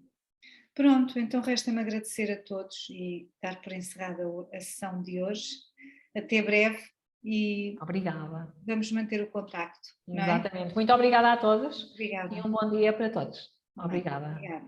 Pronto, então resta-me agradecer a todos e dar por encerrada a sessão de hoje. Até breve. E obrigada. Vamos manter o contacto. Exatamente. Não é? Muito obrigada a todos. Obrigada. E um bom dia para todos. Obrigada. Obrigada.